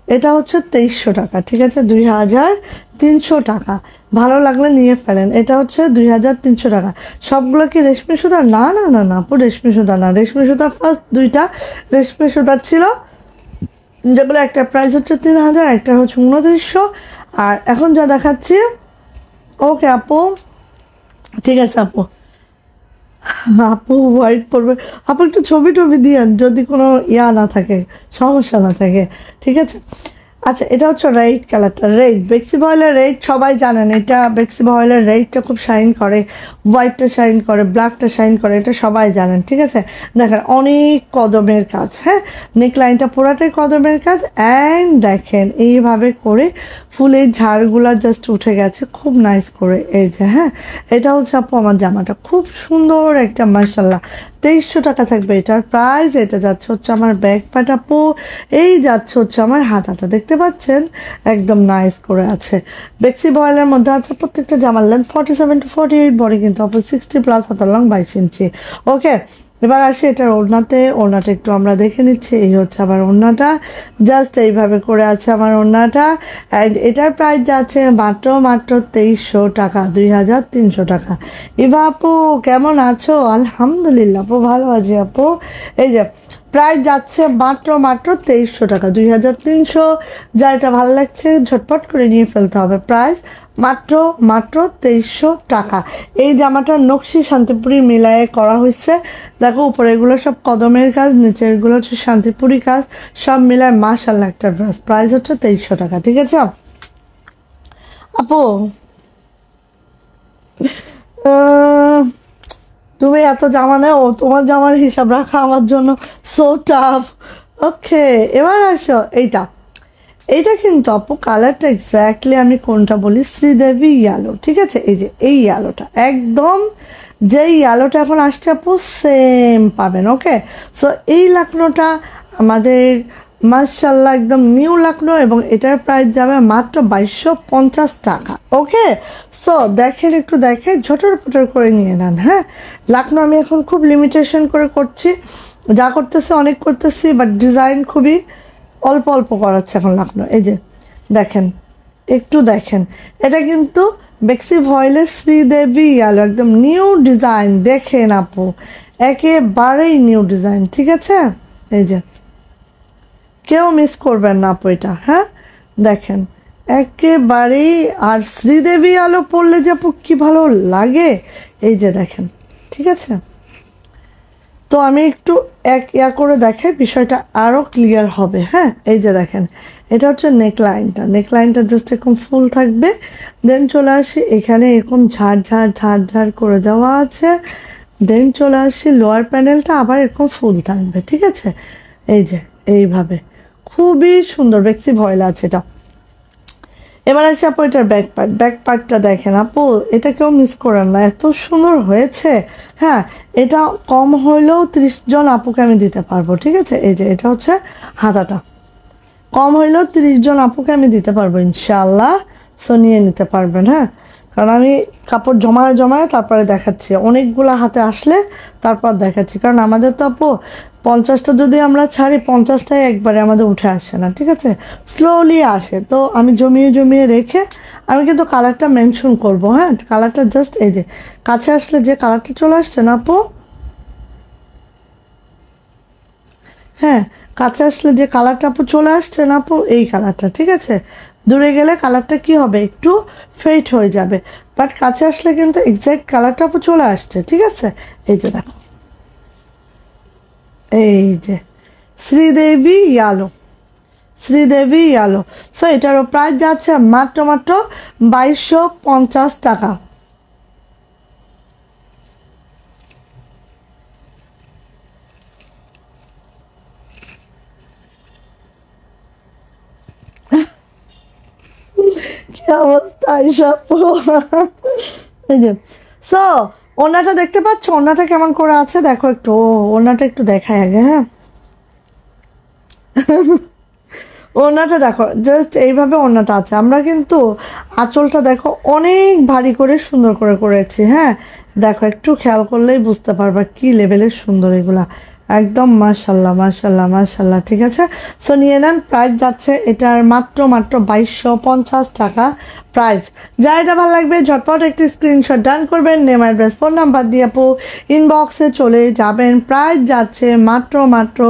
A: এটা হচ্ছে 2300 টাকা। ঠিক আছে, 2300 টাকা। ভালো লাগলে নিয়ে ফেলেন। এটা হচ্ছে 2300 টাকা। সবগুলো কি রেশমি সুতা? না না না না আপু, রেশমি সুতা না। রেশমি সুতা ফার্স্ট দুইটা রেশমি সুতা ছিল, যেগুলো একটা প্রাইস হচ্ছে 3000, একটা হচ্ছে 2900। আর এখন যা দেখাচ্ছি, ওকে আপু ঠিক আছে আপু, আপু হোয়াইট পরবে, আপু একটু ছবি টবি দিয়েন যদি কোনো না থাকে, সমস্যা না থাকে। ঠিক আছে, আচ্ছা এটা হচ্ছে রেড কালারটা, রেড বেক্সি বয়েলের রেড সবাই জানেন। এটা বেক্সি বয়েলের রেডটা খুব শাইন করে, হোয়াইটটা শাইন করে, ব্ল্যাকটা শাইন করে, এটা সবাই জানেন। ঠিক আছে, দেখেন অনেক কদমের কাজ, হ্যাঁ নেকলাইনটা পুরাটাই কদমের কাজ। অ্যান্ড দেখেন এইভাবে করে ফুলের ঝাড়গুলা জাস্ট উঠে গেছে খুব নাইস করে। এই যে হ্যাঁ, এটা হচ্ছে আপু আমার জামাটা, খুব সুন্দর একটা মাশাল্লাহ। 2300 টাকা থাকবে এটার প্রাইস। এটা যাচ্ছে হচ্ছে আমার ব্যাক পার্ট আপু, এই যাচ্ছে হচ্ছে আমার হাতাটা, দেখতে পাচ্ছেন একদম নাইস করে আছে। বেক্সি বয়েলের মধ্যে আছে প্রত্যেকটা জামার লেন্থ 47 to 48, বডি কিন্তু আপু 60+ হাতার লং 22 ইঞ্চি। ওকে, এবার আসি এটার ওড়নাটা একটু আমরা দেখে নিচ্ছি। এই হচ্ছে আমার ওড়নাটা, জাস্ট এইভাবে করে আছে আমার ওড়নাটা। অ্যান্ড এটার প্রাইস যাচ্ছে মাত্র 2300 টাকা, 2300 টাকা। ইভা আপু কেমন আছো? আলহামদুলিল্লাহ আপু ভালো আছি আপু। এই যে প্রাইস যাচ্ছে মাত্র 2300 টাকা, 2300। যা এটা ভালো লাগছে ঝটপট করে নিয়ে ফেলতে হবে। প্রাইস মাত্র 2300 টাকা। এই জামাটার নকশি শান্তিপুরি মিলায়ে করা হয়েছে। দেখো উপরে এগুলো সব কদমের কাজ, নিচের এগুলো হচ্ছে শান্তিপুরি কাজ, সব মিলায় মাশাআল্লাহ একটা ড্রেস। প্রাইস হচ্ছে 2300 টাকা। ঠিক আছে আপু, তুমি এত জামা নেও, তোমার জামার হিসাব রাখা আমার জন্য সো টাফ। ওকে, এবার আসো এইটা কিন্তু আপু কালারটা এক্স্যাক্টলি আমি কোনটা বলি, শ্রীদেবী ইয়েলো। ঠিক আছে, এই যে এই ইয়েলোটা একদম, যেই ইয়েলোটা এখন আসছে আপু সেম পাবেন। ওকে, সো এই লাকনোটা আমাদের মাশাআল্লাহ একদম নিউ লাকনো, এবং এটার প্রাইস যাবে মাত্র 2250 টাকা। ওকে, সো দেখেন একটু দেখে ঝটর পটর করে নিয়ে নেন। হ্যাঁ, লাকনো আমি এখন খুব লিমিটেশন করে করছি, যা করতেছি অনেক করতেছি, বাট ডিজাইন খুবই অল্প অল্প করাচ্ছে এখন লাকনো। এই যে দেখেন একটু দেখেন, এটা কিন্তু বেক্সি ভয়েলের শ্রীদেবী ইয়েলো, একদম নিউ ডিজাইন। দেখেন আপু একেবারেই নিউ ডিজাইন। ঠিক আছে, এই যে কেউ মিস করবেন না আপু এটা। হ্যাঁ দেখেন একেবারেই, আর শ্রীদেবী আলো পড়লে যে আপু কি ভালো লাগে, এই যে দেখেন। ঠিক আছে, তো আমি একটু ইয়া করে দেখাই, বিষয়টা আরও ক্লিয়ার হবে। হ্যাঁ, এই যে দেখেন এটা হচ্ছে নেকলাইনটা জাস্ট এরকম ফুল থাকবে। দেন চলে আসি এখানে এরকম ঝাড় করে দেওয়া আছে। দেন চলে আসি লোয়ার প্যানেলটা আবার এরকম ফুল থাকবে। ঠিক আছে, এই যে এইভাবে খুবই সুন্দর বেক্সি ভয়েল আছে এটা। এবার আসি আপু এটার ব্যাক পার্টটা দেখেন আপু, এটা কেউ মিস করেন না, এত সুন্দর হয়েছে। হ্যাঁ, এটা কম হইলেও 30 জন আপুকে আমি দিতে পারবো। ঠিক আছে, এই যে এটা হচ্ছে হাতাটা, কম হইলেও 30 জন আপুকে আমি দিতে পারবো ইনশাআল্লাহ। সো নিয়ে নিতে পারবেন। হ্যাঁ, কারণ আমি কাপড় জমায় তারপরে দেখাচ্ছি, অনেকগুলো হাতে আসলে তারপর দেখাচ্ছি, কারণ আমাদের তো আপু 50টা যদি আমরা ছাড়ি 50টাই একবারে আমাদের উঠে আসে না, ঠিক আছে, স্লোলি আসে। তো আমি জমিয়ে জমিয়ে রেখে আমি কিন্তু কালারটা মেনশন করব। হ্যাঁ, কালারটা জাস্ট এই যে কাছে আসলে যে কালারটা চলে আসছে না আপু, হ্যাঁ, কাছে আসলে যে কালারটা আপু চলে আসছে না আপু, এই কালারটা, ঠিক আছে। দূরে গেলে কালারটা কি হবে, একটু ফেড হয়ে যাবে, বাট কাছে আসলে কিন্তু এক্স্যাক্ট কালারটা আপু চলে আসছে, ঠিক আছে। এই যে দেখো, এই যে Sridevi yellow, Sridevi yellow. So এটারও প্রাইস যাচ্ছে মাত্র মাত্র 2250 টাকা। কি অবস্থা এইসব। এই যে সো ওনাটা দেখতে পাচ্ছ, ওনাটা কেমন করে আছে দেখো একটু, ওনাটা একটু দেখায় আগে। হ্যাঁ, ওড়নাটা দেখো, জাস্ট এইভাবে ওড়নাটা আছে। আমরা কিন্তু আঁচলটা দেখো অনেক ভারী করে সুন্দর করে করেছি। হ্যাঁ, দেখো একটু খেয়াল করলেই বুঝতে পারবা কি লেভেলের সুন্দর এগুলা, একদম মাশাল্লাহ মাশাল্লাহ মাশাল্লাহ, ঠিক আছে। সো নিয়ে নেন, প্রাইস যাচ্ছে এটার মাত্র মাত্র 2250 টাকা প্রাইস। যা এটা ভালো লাগবে ঝটপট একটি স্ক্রিনশট ডান করবেন, নেম অ্যাড্রেস ফোন নাম্বার দিয়ে আপু ইনবক্সে চলে যাবেন। প্রাইস যাচ্ছে মাত্র মাত্র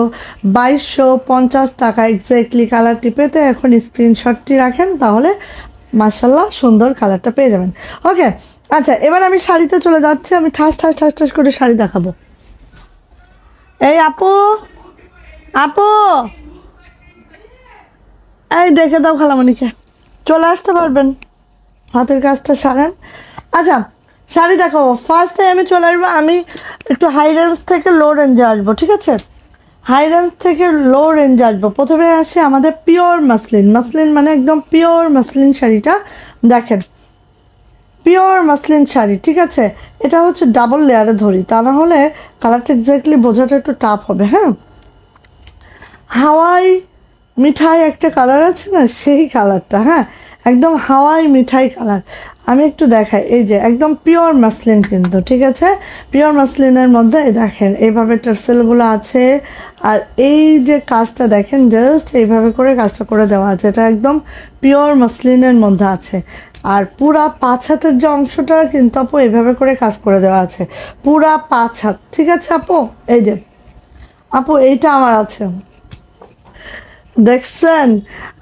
A: 2250 টাকা এক্স্যাক্টলি। কালারটি পেতে এখন স্ক্রিনশটটি রাখেন, তাহলে মাশাল্লাহ সুন্দর কালারটা পেয়ে যাবেন। ওকে, আচ্ছা এবার আমি শাড়িতে চলে যাচ্ছি। আমি ঠাস ঠাস ঠাস ঠাস করে শাড়ি দেখাবো। এই আপু, আপু এই দেখে দাও খালামণিকে, চলে আসতে পারবেন, হাতের কাজটা সারেন। আচ্ছা শাড়ি দেখো, ফার্স্টে আমি চলে আসবো, আমি একটু হাই রেঞ্জ থেকে লো রেঞ্জে আসবো, ঠিক আছে। হাই রেঞ্জ থেকে লো রেঞ্জে আসবো। প্রথমে আসে আমাদের পিওর মাসলিন, মাসলিন মানে একদম পিওর মাসলিন শাড়িটা দেখেন, পিওর মাসলিন শাড়ি, ঠিক আছে। এটা হচ্ছে ডাবল লেয়ারে ধরি, তা না হলে কালারটা এক্স্যাক্টলি বোঝাটা একটু টাফ হবে। হ্যাঁ, হাওয়াই মিঠাই একটা কালার আছে না, সেই কালারটা, হ্যাঁ, একদম হাওয়াই মিঠাই কালার। আমি একটু দেখাই, এই যে একদম পিওর মাসলিন কিন্তু, ঠিক আছে। পিওর মাসলিনের মধ্যে এই দেখেন এইভাবে টার্সেলগুলো আছে, আর এই যে কাজটা দেখেন জাস্ট এইভাবে করে কাজটা করে দেওয়া আছে, এটা একদম পিওর মাসলিনের মধ্যে আছে। আর পুরা 5 হাতের যে অংশটা কিন্তু আপু এইভাবে করে কাজ করে দেওয়া আছে, পুরা 5 হাত, ঠিক আছে আপু। এই যে আপু এইটা আমার আছে, দেখছেন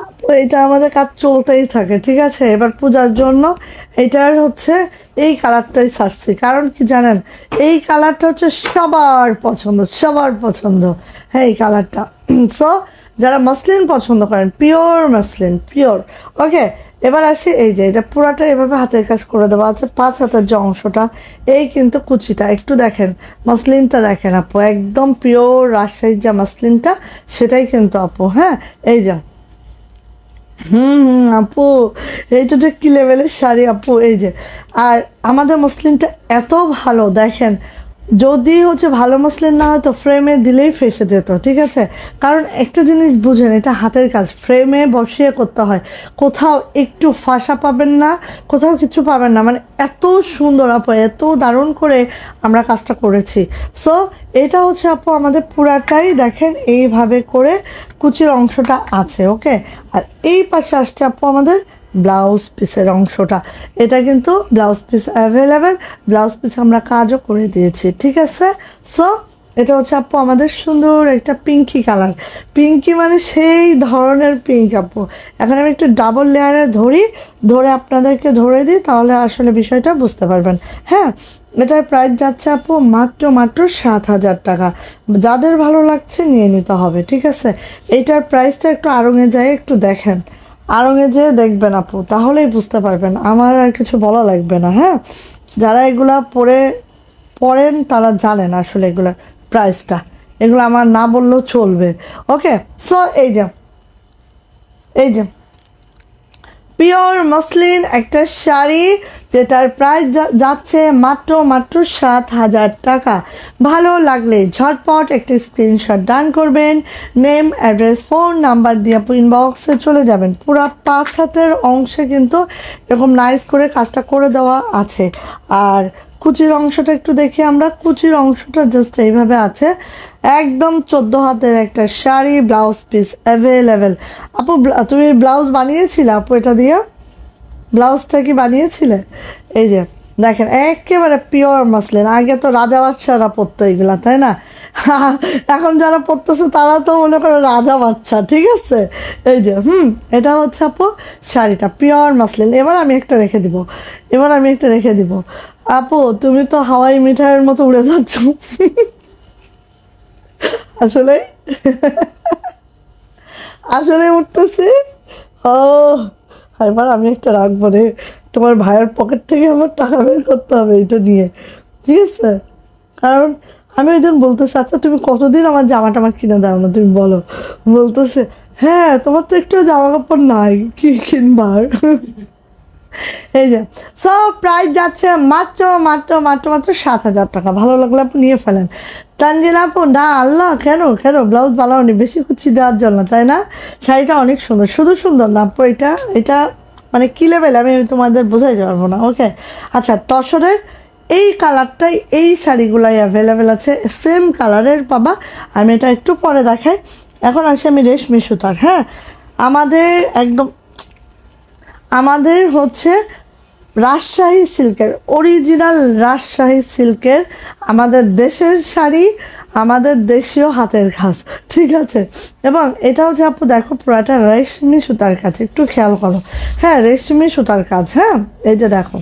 A: আপু, এটা আমাদের কাজ চলতেই থাকে, ঠিক আছে। এবার পূজার জন্য এইটার হচ্ছে এই কালারটাই ছাড়ছি, কারণ কি জানেন, এই কালারটা হচ্ছে সবার পছন্দ, সবার পছন্দ। হ্যাঁ, এই কালারটা। সো যারা মসলিন পছন্দ করেন, পিওর মসলিন, পিওর। ওকে, এবার আসি, এই যে এটা পুরাটা এভাবে হাতের কাজ করে দেওয়া আছে, 5 হাতের যে অংশটা, এই কিন্তু কুচিটা একটু দেখেন, মসলিনটা দেখেন আপু, একদম পিওর রাজশাহীর যে মসলিনটা সেটাই কিন্তু আপু। হ্যাঁ, এই যে আপু, এইটা যে কি লেভেলের শাড়ি আপু, এই যে। আর আমাদের মসলিনটা এত ভালো দেখেন, যদি হচ্ছে ভালো মসলিন না হয় তো ফ্রেমে দিলেই ফেসে যেত, ঠিক আছে। কারণ একটা জিনিস বুঝেন, এটা হাতের কাজ, ফ্রেমে বসিয়ে করতে হয়, কোথাও একটু ফাঁসা পাবেন না, কোথাও কিছু পাবেন না, মানে এত সুন্দর আপু, এত দারুণ করে আমরা কাজটা করেছি। সো এটা হচ্ছে আপু আমাদের পুরাটাই দেখেন এইভাবে করে কুচির অংশটা আছে। ওকে, আর এই পাশে আসছে আপু আমাদের ব্লাউজ পিসের অংশটা, এটা কিন্তু blouse piece available, blouse piece আমরা কাজও করে দিয়েছি, ঠিক আছে। সো এটা হচ্ছে আপু আমাদের সুন্দর একটা পিঙ্কি কালার, পিঙ্কি মানে সেই ধরনের পিঙ্ক আপু। এখন আমি একটু ডাবল লেয়ারে ধরি, ধরে আপনাদেরকে ধরে দিই, তাহলে আসলে বিষয়টা বুঝতে পারবেন। হ্যাঁ, এটার প্রাইস যাচ্ছে আপু মাত্র মাত্র 7,000 টাকা। যাদের ভালো লাগছে নিয়ে নিতে হবে, ঠিক আছে। এইটার প্রাইসটা একটু আড়ঙে যায়, একটু দেখেন, আড়ঙে যেয়ে দেখবেন আপু, তাহলেই বুঝতে পারবেন, আমার আর কিছু বলা লাগবে না। হ্যাঁ, যারা এগুলা পড়েন তারা জানেন আসলে এগুলার প্রাইসটা, এগুলো আমার না বললেও চলবে। ওকে, সো এই যে পিওর মসলিন একটা শাড়ি, যেটার প্রাইস যাচ্ছে মাত্র মাত্র 7,000 টাকা। ভালো লাগলে ঝটপট একটা স্ক্রিনশট ডান করবেন, নেম অ্যাড্রেস ফোন নাম্বার দিয়ে আপু ইনবক্সে চলে যাবেন। পুরো 5 হাতের অংশে কিন্তু এরকম নাইস করে কাজটা করে দেওয়া আছে, আর কুচির অংশটা একটু দেখি আমরা। কুচির অংশটা জাস্ট এইভাবে আছে, একদম 14 হাতের একটা শাড়ি, ব্লাউজ পিস অ্যাভেলেবেল। আপু তুমি ব্লাউজ বানিয়েছিলে আপু? এটা দিয়ে ব্লাউজটা কি বানিয়েছিলে? এই যে দেখেন একেবারে পিওর মাসলিন। আগে তো রাজা বাদশারা পরতো এগুলা, তাই না? এখন যারা পরতেছে তারা তো মনে করে রাজা বাদশা, ঠিক আছে? এই যে এটা হচ্ছে আপু শাড়িটা, পিওর মাসলিন। এবার আমি একটা রেখে দিব, আপু তুমি তো হাওয়াই মিঠাইয়ের মতো উড়ে যাচ্ছ। আসলে আসলে উঠতেছি। ও এবার আমি একটা রাখবো রে, তোমার ভাইয়ের পকেট থেকে আমার টাকা বের করতে হবে এটা নিয়ে, ঠিক আছে? কারণ আমি ওই দিন বলতেছি, আচ্ছা তুমি কতদিন আমার জামা টামা কিনে দাও না, তুমি বলো। বলতেছে হ্যাঁ তোমার তো একটু জামা কাপড় নাই, কি কিনবার? এই যে সব প্রাইস যাচ্ছে মাত্র মাত্র মাত্র মাত্র 7,000 টাকা। ভালো লাগলে আপনি নিয়ে ফেলেন। তানজিলা আপু না আল্লাহ, কেন কেন ব্লাউজ বানাওনি বেশি কুচি দেওয়ার জন্য, তাই না? শাড়িটা অনেক সুন্দর, শুধু সুন্দর না আপু, এটা এটা মানে কি লেভেল আমি তোমাদের বোঝাইতে পারবো না। ওকে আচ্ছা, তসরের এই কালারটাই, এই শাড়িগুলাই অ্যাভেলেবেল আছে, সেম কালারের পাবা। আমি এটা একটু পরে দেখাই। এখন আসি আমি রেশমি সুতার। হ্যাঁ আমাদের হচ্ছে রাজশাহী সিল্কের, অরিজিনাল রাজশাহী সিল্কের আমাদের দেশের শাড়ি, আমাদের দেশীয় হাতের কাজ, ঠিক আছে? এবং এটা হচ্ছে আপু দেখো পুরাটা রেশমি সুতার কাজ, একটু খেয়াল করো। হ্যাঁ রেশমি সুতার কাজ। হ্যাঁ এই যে দেখো,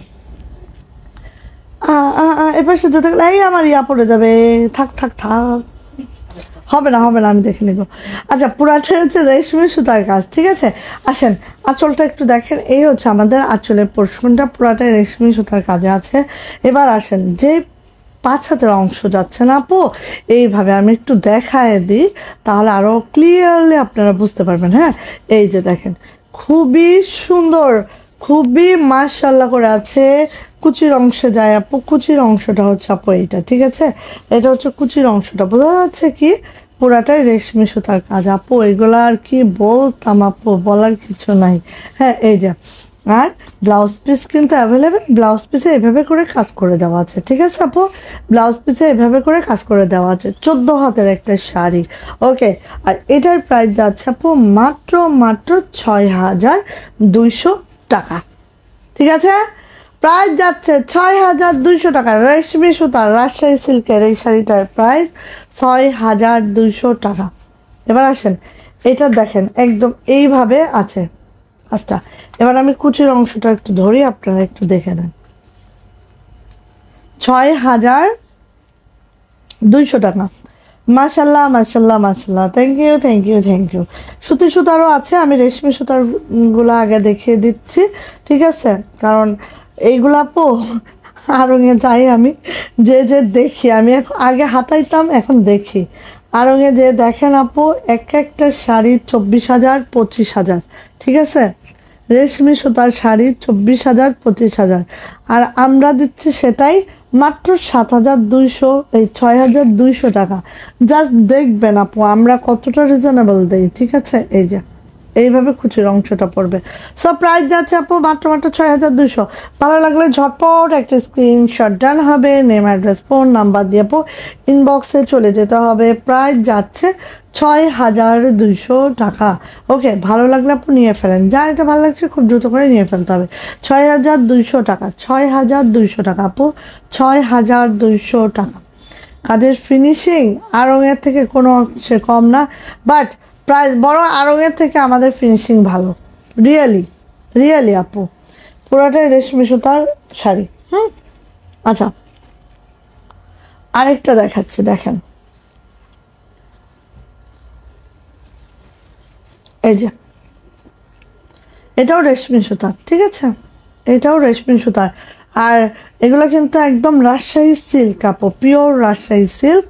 A: এবার সাথে থাকলে এই আমার ইয়া পড়ে যাবে, থাক থাক থাক, হবে না আমি দেখে নিব। আচ্ছা পুরাটা হচ্ছে রেশমি সুতার কাজ, ঠিক আছে? আসেন আঁচলটা একটু দেখেন, এই হচ্ছে আমাদের আঁচলের পোর্শনটা, পুরাটাই রেশমি সুতার কাজে আছে। এবার আসেন যে 5 হাতের অংশ যাচ্ছে না আপু, এইভাবে আমি একটু দেখায় দিই, তাহলে আরও ক্লিয়ারলি আপনারা বুঝতে পারবেন। হ্যাঁ এই যে দেখেন খুবই সুন্দর, খুবই মাশাআল্লাহ করে আছে। কুচির অংশে যায় আপু, কুচির অংশটা হচ্ছে আপু এইটা, ঠিক আছে? এটা হচ্ছে কুচির অংশটা, বোঝা যাচ্ছে কি? পুরাটাই রেশমি সুতার কাজ আপু, এগুলো আর কি বলতাম আপু, বলার কিছু নাই। হ্যাঁ এই যে, আর ব্লাউজ পিস কিন্তু অ্যাভেলেবেল, ব্লাউজ পিসে এভাবে করে কাজ করে দেওয়া আছে, ঠিক আছে আপু? ব্লাউজ পিসে এভাবে করে কাজ করে দেওয়া আছে, 14 হাতের একটা শাড়ি। ওকে, আর এটার প্রাইস যাচ্ছে আপু মাত্র মাত্র 6,200 টাকা, ঠিক আছে? প্রাইস যাচ্ছে 6,200 টাকা। রেশমি সুতার রাজশাহী সিল্কের এই শাড়িটার প্রাইস 6,200 টাকা। এবার আসেন এটা দেখেন একদম এইভাবে আছে। আচ্ছা এবার আমি কুচির অংশটা একটু ধরি, আপনারা একটু দেখে নেন। 6,200 টাকা। মাশাল্লাহ মাশাল্লাহ মাশাল্লাহ, থ্যাংক ইউ। সুতি সুতারও আছে, আমি রেশমি সুতার গুলা আগে দেখিয়ে দিচ্ছি, ঠিক আছে? কারণ এইগুলা আপু আড়ঙে যাই আমি, যে দেখি, আমি আগে হাতাইতাম এখন দেখি। আড়ঙে যে দেখেন আপু, একটা শাড়ি 24,000 25,000, ঠিক আছে? রেশমি সুতার শাড়ি 24,000 25,000, আর আমরা দিচ্ছি সেটাই মাত্র 7,200, এই 6,200 টাকা। জাস্ট দেখবেন আপু আমরা কতটা রিজনেবল দেই, ঠিক আছে? এই যে এইভাবে কুচির অংশটা পড়বে। সব প্রাইস যাচ্ছে আপু মাত্র মাত্র 6,200। ভালো লাগলে ঝটপট একটা স্ক্রিনশট ডান হবে, নেম অ্যাড্রেস ফোন নাম্বার দিয়ে আপু ইনবক্সে চলে যেতে হবে। প্রাইস যাচ্ছে 6,200 টাকা। ওকে, ভালো লাগলে আপু নিয়ে ফেলেন, যার এটা ভালো লাগছে খুব দ্রুত করে নিয়ে ফেলতে হবে। 6,200 টাকা, 6,200 টাকা আপু, 6,200 টাকা। কাজের ফিনিশিং আড়ংয়ের থেকে কোনো অংশে কম না, বাট প্রাইস বড়, আড়ংয়ের থেকে আমাদের ফিনিশিং ভালো, রিয়েলি আপু। পুরোটাই রেশমি সুতার শাড়ি। আচ্ছা আরেকটা দেখাচ্ছি, দেখেন এই যে এটাও রেশমি সুতার, ঠিক আছে? এটাও রেশমি সুতার, আর এগুলো কিন্তু একদম রাজশাহী সিল্ক আপু, পিওর রাজশাহী সিল্ক,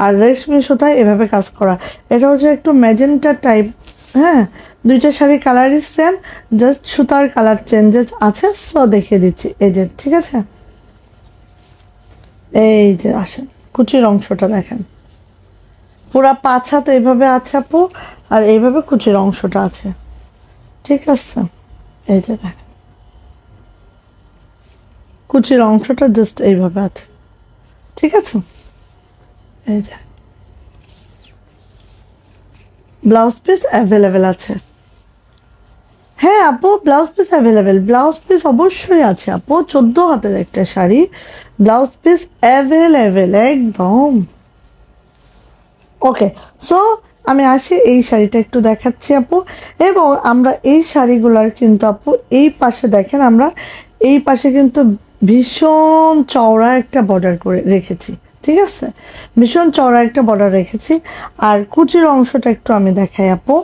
A: আর রেশমি সুতায় এভাবে কাজ করা। এটা হচ্ছে একটু ম্যাজেন্টা টাইপ। হ্যাঁ দুইটা শাড়ি কালারই সেম, জাস্ট সুতার কালার চেঞ্জেস আছে, সো দেখিয়ে দিচ্ছি। এই যে ঠিক আছে, এই যে আসেন কুচির অংশটা দেখেন, পুরা 5 হাত এইভাবে আছে আপু, আর এইভাবে কুচির অংশটা আছে, ঠিক আছে? এই যে দেখেন কুচির অংশটা জাস্ট এইভাবে আছে, ঠিক আছে। এই যে ব্লাউজ পিস অ্যাভেলেবেল আছে। হ্যাঁ আপু, blouse piece available, blouse piece অবশ্যই আছে আপু। 14 হাতের একটা শাড়ি, ব্লাউজ পিস অ্যাভেলেবেল একদম। ওকে, সো আমি আসি, এই শাড়িটা একটু দেখাচ্ছি আপু। এবং আমরা এই শাড়িগুলার কিন্তু আপু এই পাশে দেখেন, আমরা এই পাশে কিন্তু ভীষণ চওড়া একটা বর্ডার করে রেখেছি, ঠিক আছে, ভীষণ চওড়া একটা বর্ডার রেখেছি। আর কুচির অংশটা একটু আমি দেখাই আপু।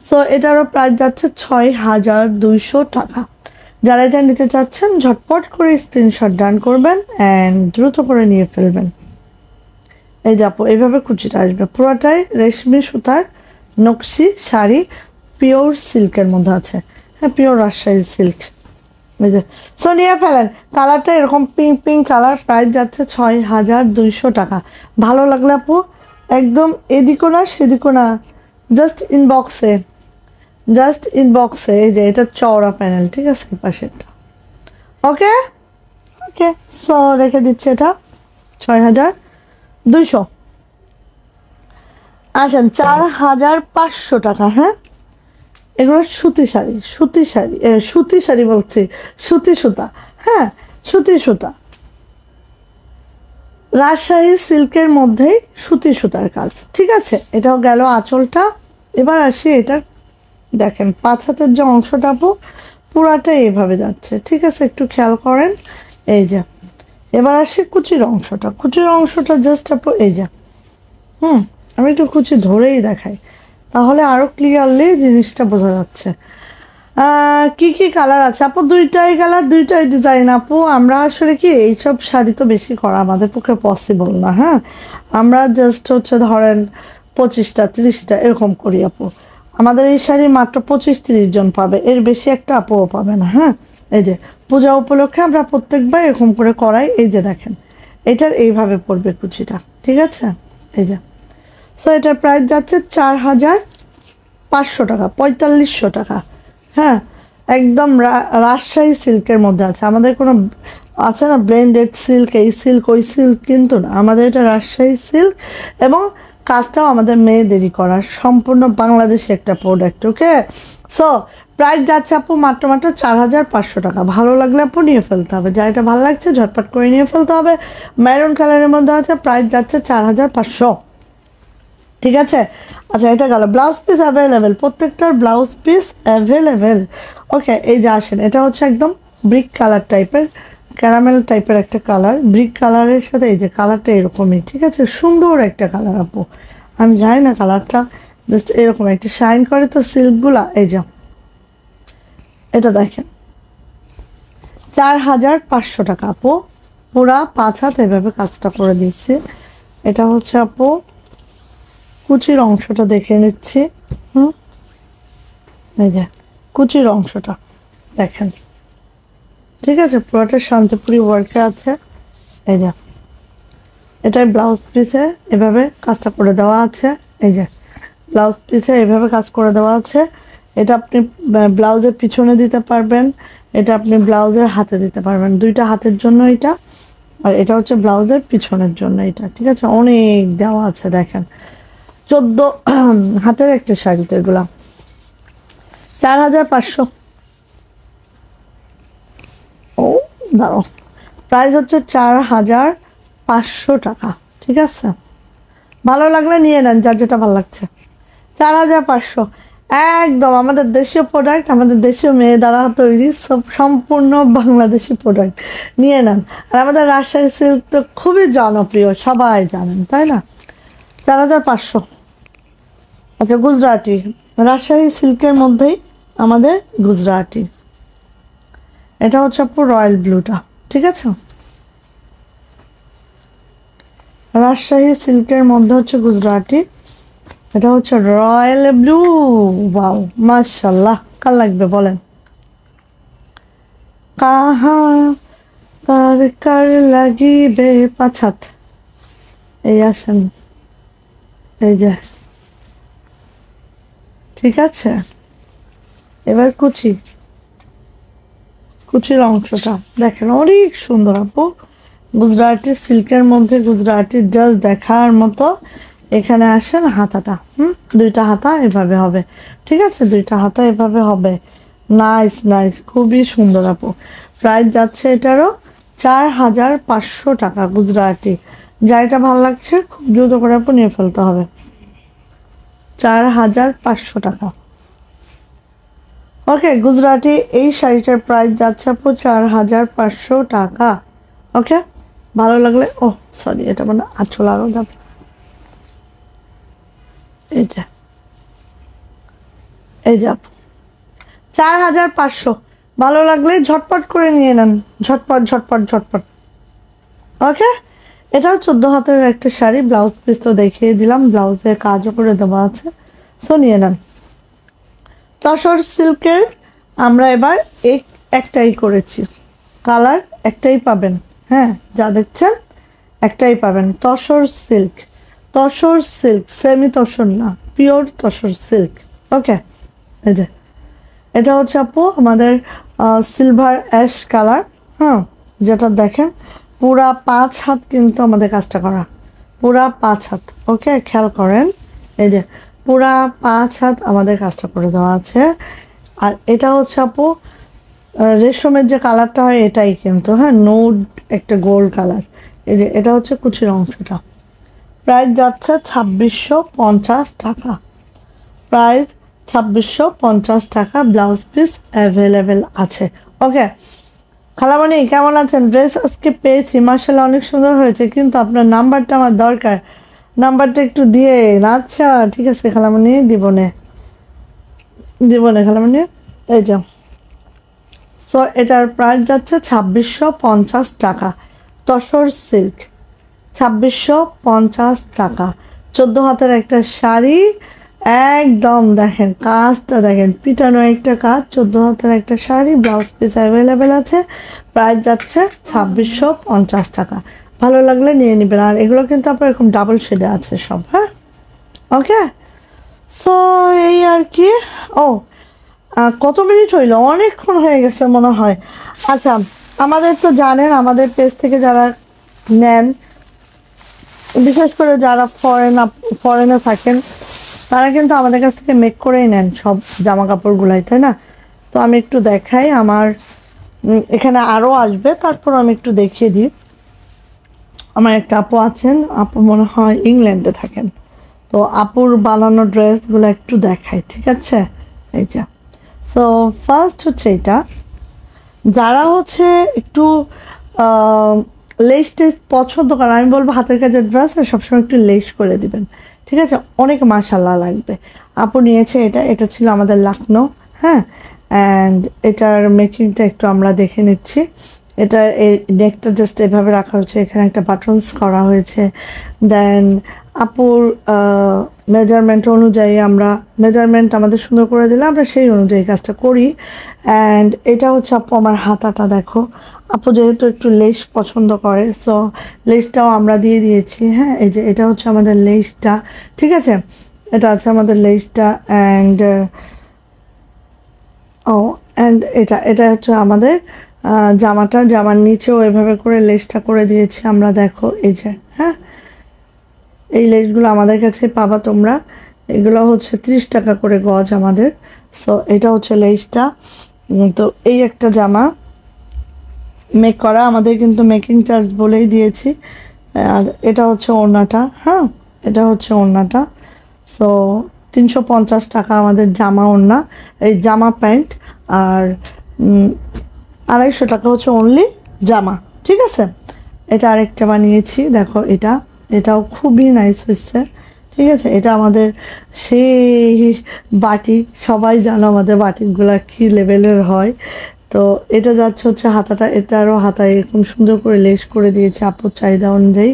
A: সো এটারও প্রাইস যাচ্ছে ৬,২০০ টাকা। যারা এটা নিতে চাচ্ছেন ঝটপট করে স্ক্রিনশট ডান করবেন অ্যান্ড দ্রুত করে নিয়ে ফেলবেন। এই যে আপু এইভাবে কুচিটা আসবে, পুরোটাই রেশমি সুতার নকশি শাড়ি, পিওর সিল্কের মধ্যে আছে। হ্যাঁ, পিওর রাজশাহী সিল্ক। এই যে, সো নিয়ে ফেলেন। কালারটা এরকম পিঙ্ক পিঙ্ক কালার, প্রাইস যাচ্ছে ৬,২০০ টাকা। ভালো লাগলে আপু একদম এদিকও না সেদিকও না, জাস্ট ইনবক্সে, জাস্ট ইনবক্সে। এই যে এটা চওড়া প্যানেল, ঠিক আছে, পাশেরটা। ওকে ওকে, সো রেখে দিচ্ছি এটা ৬,২০০। আসেন ৪,৫০০ টাকা। হ্যাঁ, এগুলো সুতি শাড়ি, সুতি শাড়ি, সুতি শাড়ি বলছি, সুতি সুতা। হ্যাঁ, সুতি সুতা, রাজশাহী সিল্কের মধ্যেই সুতি সুতার কাজ, ঠিক আছে। এটাও গেল আঁচলটা। এবার আসি এটার, দেখেন 5 হাতের যে অংশটা আপু পুরাটাই এইভাবে যাচ্ছে, ঠিক আছে, একটু খেয়াল করেন। এই যে, এবার আসি কুচির অংশটা। কুচির অংশটা জাস্ট আপু এই যে, আমি একটু কুচি ধরেই দেখাই, তাহলে আরো ক্লিয়ারলি জিনিসটা বোঝা যাচ্ছে। কি কি কালার আছে আপু? দুইটাই কালার, দুইটাই ডিজাইন আপু। আমরা আসলে কি এইসব শাড়ি তো বেশি করা আমাদের পক্ষে পসিবল না। হ্যাঁ, আমরা জাস্ট হচ্ছে ধরেন 25টা 30টা এরকম করি আপু। আমাদের এই শাড়ি মাত্র 25-30 জন পাবে, এর বেশি একটা আপুও পাবে না। হ্যাঁ, এই যে পূজা উপলক্ষে আমরা প্রত্যেকবার এরকম করে করাই। এই যে দেখেন, এটার এইভাবে পড়বে কুচিটা, ঠিক আছে। এই যে, সো এটার প্রাইস যাচ্ছে 4,500 টাকা, 4500 টাকা। হ্যাঁ, একদম রাজশাহী সিল্কের মধ্যে আছে। আমাদের কোনো আছে না ব্লেন্ডেড সিল্ক, এই সিল্ক ওই সিল্ক, কিন্তু না, আমাদের এটা রাজশাহী সিল্ক। এবং কাজটাও আমাদের মেয়েদেরই করা, সম্পূর্ণ বাংলাদেশি একটা প্রোডাক্ট। ওকে, সো প্রাইস যাচ্ছে আপু মাত্র 4,500 টাকা। ভালো লাগলে আপু নিয়ে ফেলতে হবে, যা এটা ভালো লাগছে ঝটপট করে নিয়ে ফেলতে হবে। মেরুন কালারের মধ্যে আছে, প্রাইস যাচ্ছে 4,500, ঠিক আছে। আচ্ছা, এটা গেল। ব্লাউজ পিস অ্যাভেলেবেল, প্রত্যেকটার ব্লাউজ পিস অ্যাভেলেবেল। ওকে, এই যে আসেন, এটা হচ্ছে একদম ব্রিক কালার টাইপের, ক্যারামেল টাইপের একটা কালার, ব্রিক কালারের সাথে এই যে কালারটা এরকমই, ঠিক আছে, সুন্দর একটা কালার আপু। আমি জানি না কালারটা জাস্ট এরকম একটা শাইন করে তো সিল্কগুলা। এই যে এটা দেখেন, 4,500 টাকা আপু। পুরা 5 হাত এভাবে কাজটা করে দিচ্ছি। এটা হচ্ছে আপু কুচির অংশটা দেখে নিচ্ছি। এই যে কুচির অংশটা দেখেন, ঠিক আছে, পুরোটা শান্তিপুরি ওয়ার্কে আছে। এই যে এটাই ব্লাউজ পিসে এভাবে কাজটা করে দেওয়া আছে। এই যে ব্লাউজ পিসে এভাবে কাজ করে দেওয়া আছে। এটা আপনি ব্লাউজের পিছনে দিতে পারবেন, এটা আপনি ব্লাউজের হাতে দিতে পারবেন, দুইটা হাতের জন্য এটা। আর এটা হচ্ছে ব্লাউজের পিছনের জন্য এটা, ঠিক আছে, অনেক দেওয়া আছে। দেখেন 14 হাতের একটা শাড়ি তো এগুলা। 4,500। ও দাঁড়ো, প্রাইস হচ্ছে 4,500 টাকা, ঠিক আছে। ভালো লাগলে নিয়ে নেন, যার যেটা ভালো লাগছে। 4,500 একদম আমাদের দেশীয় প্রোডাক্ট, আমাদের দেশীয় মেয়ে দ্বারা তৈরি, সব সম্পূর্ণ বাংলাদেশি প্রোডাক্ট। নিয়ে নেন। আর আমাদের রাজশাহী সিল্ক তো খুবই জনপ্রিয়, সবাই জানেন, তাই না। 4,500। আচ্ছা, গুজরাটি, রাজশাহী সিল্কের মধ্যেই আমাদের গুজরাটি। এটা হচ্ছে আপু রয়্যাল ব্লুটা, ঠিক আছে, রাজশাহী সিল্কের মধ্যে হচ্ছে গুজরাটি। এটা হচ্ছে রয়্যাল ব্লু। ওয়াও, মাশাআল্লাহ, কার লাগবে বলেন, কাহা কার কার লাগিবে 5 হাত। এই আসেন, এই যে, ঠিক আছে, এবার কুচির অংশটা দেখেন অনেক সুন্দর আপু। গুজরাটি সিল্কের মধ্যে গুজরাটি জাস্ট দেখার মতো। এখানে আসেন হাতাটা, দুইটা হাতা এভাবে হবে, ঠিক আছে, দুইটা হাতা এভাবে হবে। নাইস নাইস, খুবই সুন্দর আপু। প্রাইস যাচ্ছে এটারও 4500 টাকা গুজরাটি। যা এটা ভালো লাগছে খুব দ্রুত করে আপু নিয়ে ফেলতে হবে। 4500 টাকা। ওকে, গুজরাটি এই শাড়িটার প্রাইস যাচ্ছে আপু 4500 টাকা। ওকে, ভালো লাগলে, ও সরি, এটা মানে আঁচল আরো যাবে। এই যে 4500। ভালো লাগলে ঝটপট করে নিয়ে নেন, ঝটপট ঝটপট ঝটপট। ওকে, এটাও 14 হাতের একটা শাড়ি। ব্লাউজ পিস তো দেখিয়ে দিলাম, ব্লাউজে কাজও করে দেওয়া আছে, সো নিয়ে নেন। তসর সিল্কের আমরা এবার একটাই করেছি, কালার একটাই পাবেন। হ্যাঁ, যা দেখছেন একটাই পাবেন। তসর সিল্ক, সেমি তসর না, পিওর তসর সিল্ক। ওকে, এই যে এটা হচ্ছে আপু আমাদের সিলভার অ্যাশ কালার। হ্যাঁ, যেটা দেখেন পুরা 5 হাত কিন্তু আমাদের কাজটা করা, পুরা 5 হাত। ওকে, খেয়াল করেন, এই যে পুরা 5 হাত আমাদের কাজটা করে দেওয়া আছে। আর এটা হচ্ছে আপু রেশমের যে কালারটা হয় এটাই কিন্তু, হ্যাঁ, নোড একটা গোল্ড কালার। এই যে এটা হচ্ছে কুচির অংশটা। প্রাইস যাচ্ছে 2650 টাকা। প্রাইস 2650 টাকা। ব্লাউজ পিস অ্যাভেলেবেল আছে। ওকে, খালামণি কেমন আছেন? ড্রেস আজকে পেয়েছি, মার্শাল্লাহ অনেক সুন্দর হয়েছে, কিন্তু আপনার নাম্বারটা আমার দরকার, নাম্বারটা একটু দিয়ে। আচ্ছা ঠিক আছে খালামণি, দিব না খালামণি। এই যে, সো এটার প্রাইস যাচ্ছে 2650 টাকা। তসর সিল্ক 2650 টাকা। 14 হাতের একটা শাড়ি, একদম দেখেন কাজটা দেখেন, পিটানো একটা কাজ, 14 হাতের একটা শাড়ি, ব্লাউজ পিস অ্যাভেলেবেল আছে। প্রাইস যাচ্ছে 2650 টাকা। ভালো লাগলে নিয়ে নেবেন। আর এগুলো কিন্তু আপনার এরকম ডাবল শেডে আছে সব। হ্যাঁ, ওকে, সো এই আর কি। ও, কত মিনিট হইল? অনেকক্ষণ হয়ে গেছে মনে হয়। আচ্ছা, আমাদের তো জানেন, আমাদের পেজ থেকে যারা নেন, বিশেষ করে যারা ফরেনে থাকেন, তারা কিন্তু আমাদের কাছ থেকে মেক করেই নেন সব জামা কাপড়গুলাই, তাই না? তো আমি একটু দেখাই, আমার এখানে আরও আসবে, তারপর আমি একটু দেখিয়ে দিই। আমার একটা আপু আছেন, আপু মনে হয় ইংল্যান্ডে থাকেন, তো আপুর বানানো ড্রেসগুলো একটু দেখাই, ঠিক আছে? এই যে, সো ফার্স্ট হচ্ছে এটা, যারা হচ্ছে একটু লেস টেস পছন্দ করেন, আমি বলবো হাতের কাজের ড্রেস সবসময় একটু লেস করে দিবেন, ঠিক আছে? অনেক মাশাল্লাহ লাগবে। আপু নিয়েছে এটা ছিল আমাদের লাখনৌ। হ্যাঁ, অ্যান্ড এটার মেকিংটা একটু আমরা দেখে নিচ্ছি। এটা এই নেকটা জাস্ট এভাবে রাখা হয়েছে, এখানে একটা বাটনস করা হয়েছে। দেন আপুর মেজারমেন্ট অনুযায়ী আমরা, মেজারমেন্ট আমাদের সুন্দর করে দিলে আমরা সেই অনুযায়ী কাজটা করি। অ্যান্ড এটা হচ্ছে আপু আমার হাতাটা, দেখো আপু যেহেতু একটু লেস পছন্দ করে, সো লেসটাও আমরা দিয়ে দিয়েছি। হ্যাঁ, এই যে এটা হচ্ছে আমাদের লেসটা, ঠিক আছে? এটা আছে আমাদের লেসটা। অ্যান্ড এটা হচ্ছে আমাদের জামার নিচেও এভাবে করে লেসটা করে দিয়েছি আমরা, দেখো এই যে। হ্যাঁ, এই লেসগুলো আমাদের কাছে পাবা তোমরা, এগুলো হচ্ছে 30 টাকা করে গজ আমাদের। সো এটা হচ্ছে লেসটা। তো এই একটা জামা মেক করা, আমাদের কিন্তু মেকিং চার্জ বলেই দিয়েছি। আর এটা হচ্ছে ওড়নাটা। হ্যাঁ, এটা হচ্ছে ওড়নাটা। সো 350 টাকা আমাদের জামা ওড়না, এই জামা প্যান্ট। আর 250 টাকা হচ্ছে অনলি জামা, ঠিক আছে? এটা আরেকটা বানিয়েছি, দেখো এটাও খুবই নাইস হয়েছে, ঠিক আছে? এটা আমাদের সেই বাটিক, সবাই জানো আমাদের বাটিকগুলা কী লেভেলের হয়। তো এটা যাচ্ছে হচ্ছে হাতাটা, এটারও হাতায় এরকম সুন্দর করে লেস করে দিয়েছে আপুর চাহিদা অনুযায়ী।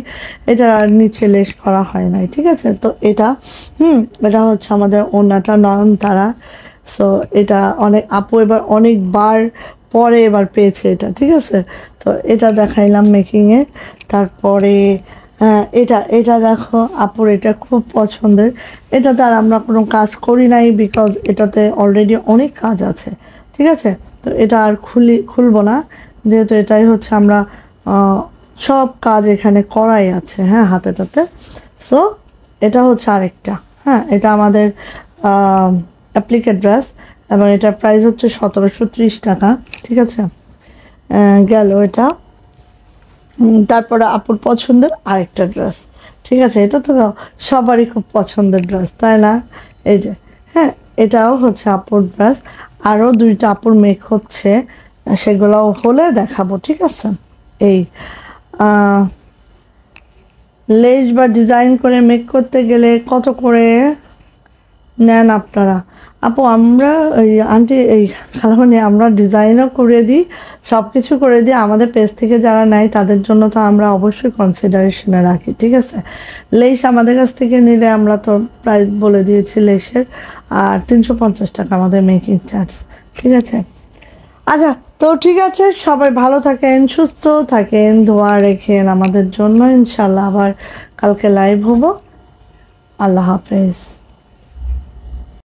A: এটা আর নিচে লেস করা হয় নাই, ঠিক আছে? তো এটা এটা হচ্ছে আমাদের ওড়নাটা, নয়নতারা। সো এটা অনেক আপু এবার অনেকবার পরে এবার পেয়েছে এটা, ঠিক আছে? তো এটা দেখাইলাম মেকিংয়ে। তারপরে এটা এটা দেখো আপুর, এটা খুব পছন্দের। এটাতে আর আমরা কোনো কাজ করি নাই, বিকজ এটাতে অলরেডি অনেক কাজ আছে। ঠিক আছে, তো এটা আর খুলবো না, যেহেতু এটাই হচ্ছে আমরা আহ, সব কাজ এখানে করাই আছে, হ্যাঁ, হাতেটাতে। সো এটা হচ্ছে আরেকটা। হ্যাঁ, এটা আমাদের অ্যাপ্লিকেট ড্রেস, এবং এটার প্রাইস হচ্ছে 1730 টাকা। ঠিক আছে, গেল এটা। তারপরে আপুর পছন্দের আরেকটা ড্রেস। ঠিক আছে, এটা তো সবারই খুব পছন্দের ড্রেস, তাই না? এই যে, হ্যাঁ, এটাও হচ্ছে আপুর ড্রেস। আরও দুইটা আপুর মেক হচ্ছে, সেগুলোও হলে দেখাবো। ঠিক আছে, এই লেস বা ডিজাইন করে মেক করতে গেলে কত করে নেন আপনারা? আপু, আমরা ওই আন্টি, এই খালামণি, আমরা ডিজাইনও করে দিই, সব কিছু করে দিই। আমাদের পেজ থেকে যারা নেয় তাদের জন্য তো আমরা অবশ্যই কনসিডারেশনে রাখি। ঠিক আছে, লেস আমাদের কাছ থেকে নিলে আমরা তো প্রাইস বলে দিয়েছি লেসের, আর 350 টাকা আমাদের মেকিং চার্জ। ঠিক আছে, আচ্ছা, তো ঠিক আছে, সবাই ভালো থাকেন, সুস্থ থাকেন, দোয়া রেখেন আমাদের জন্য। ইনশাল্লাহ আবার কালকে লাইভ হবো। আল্লাহ হাফেজ।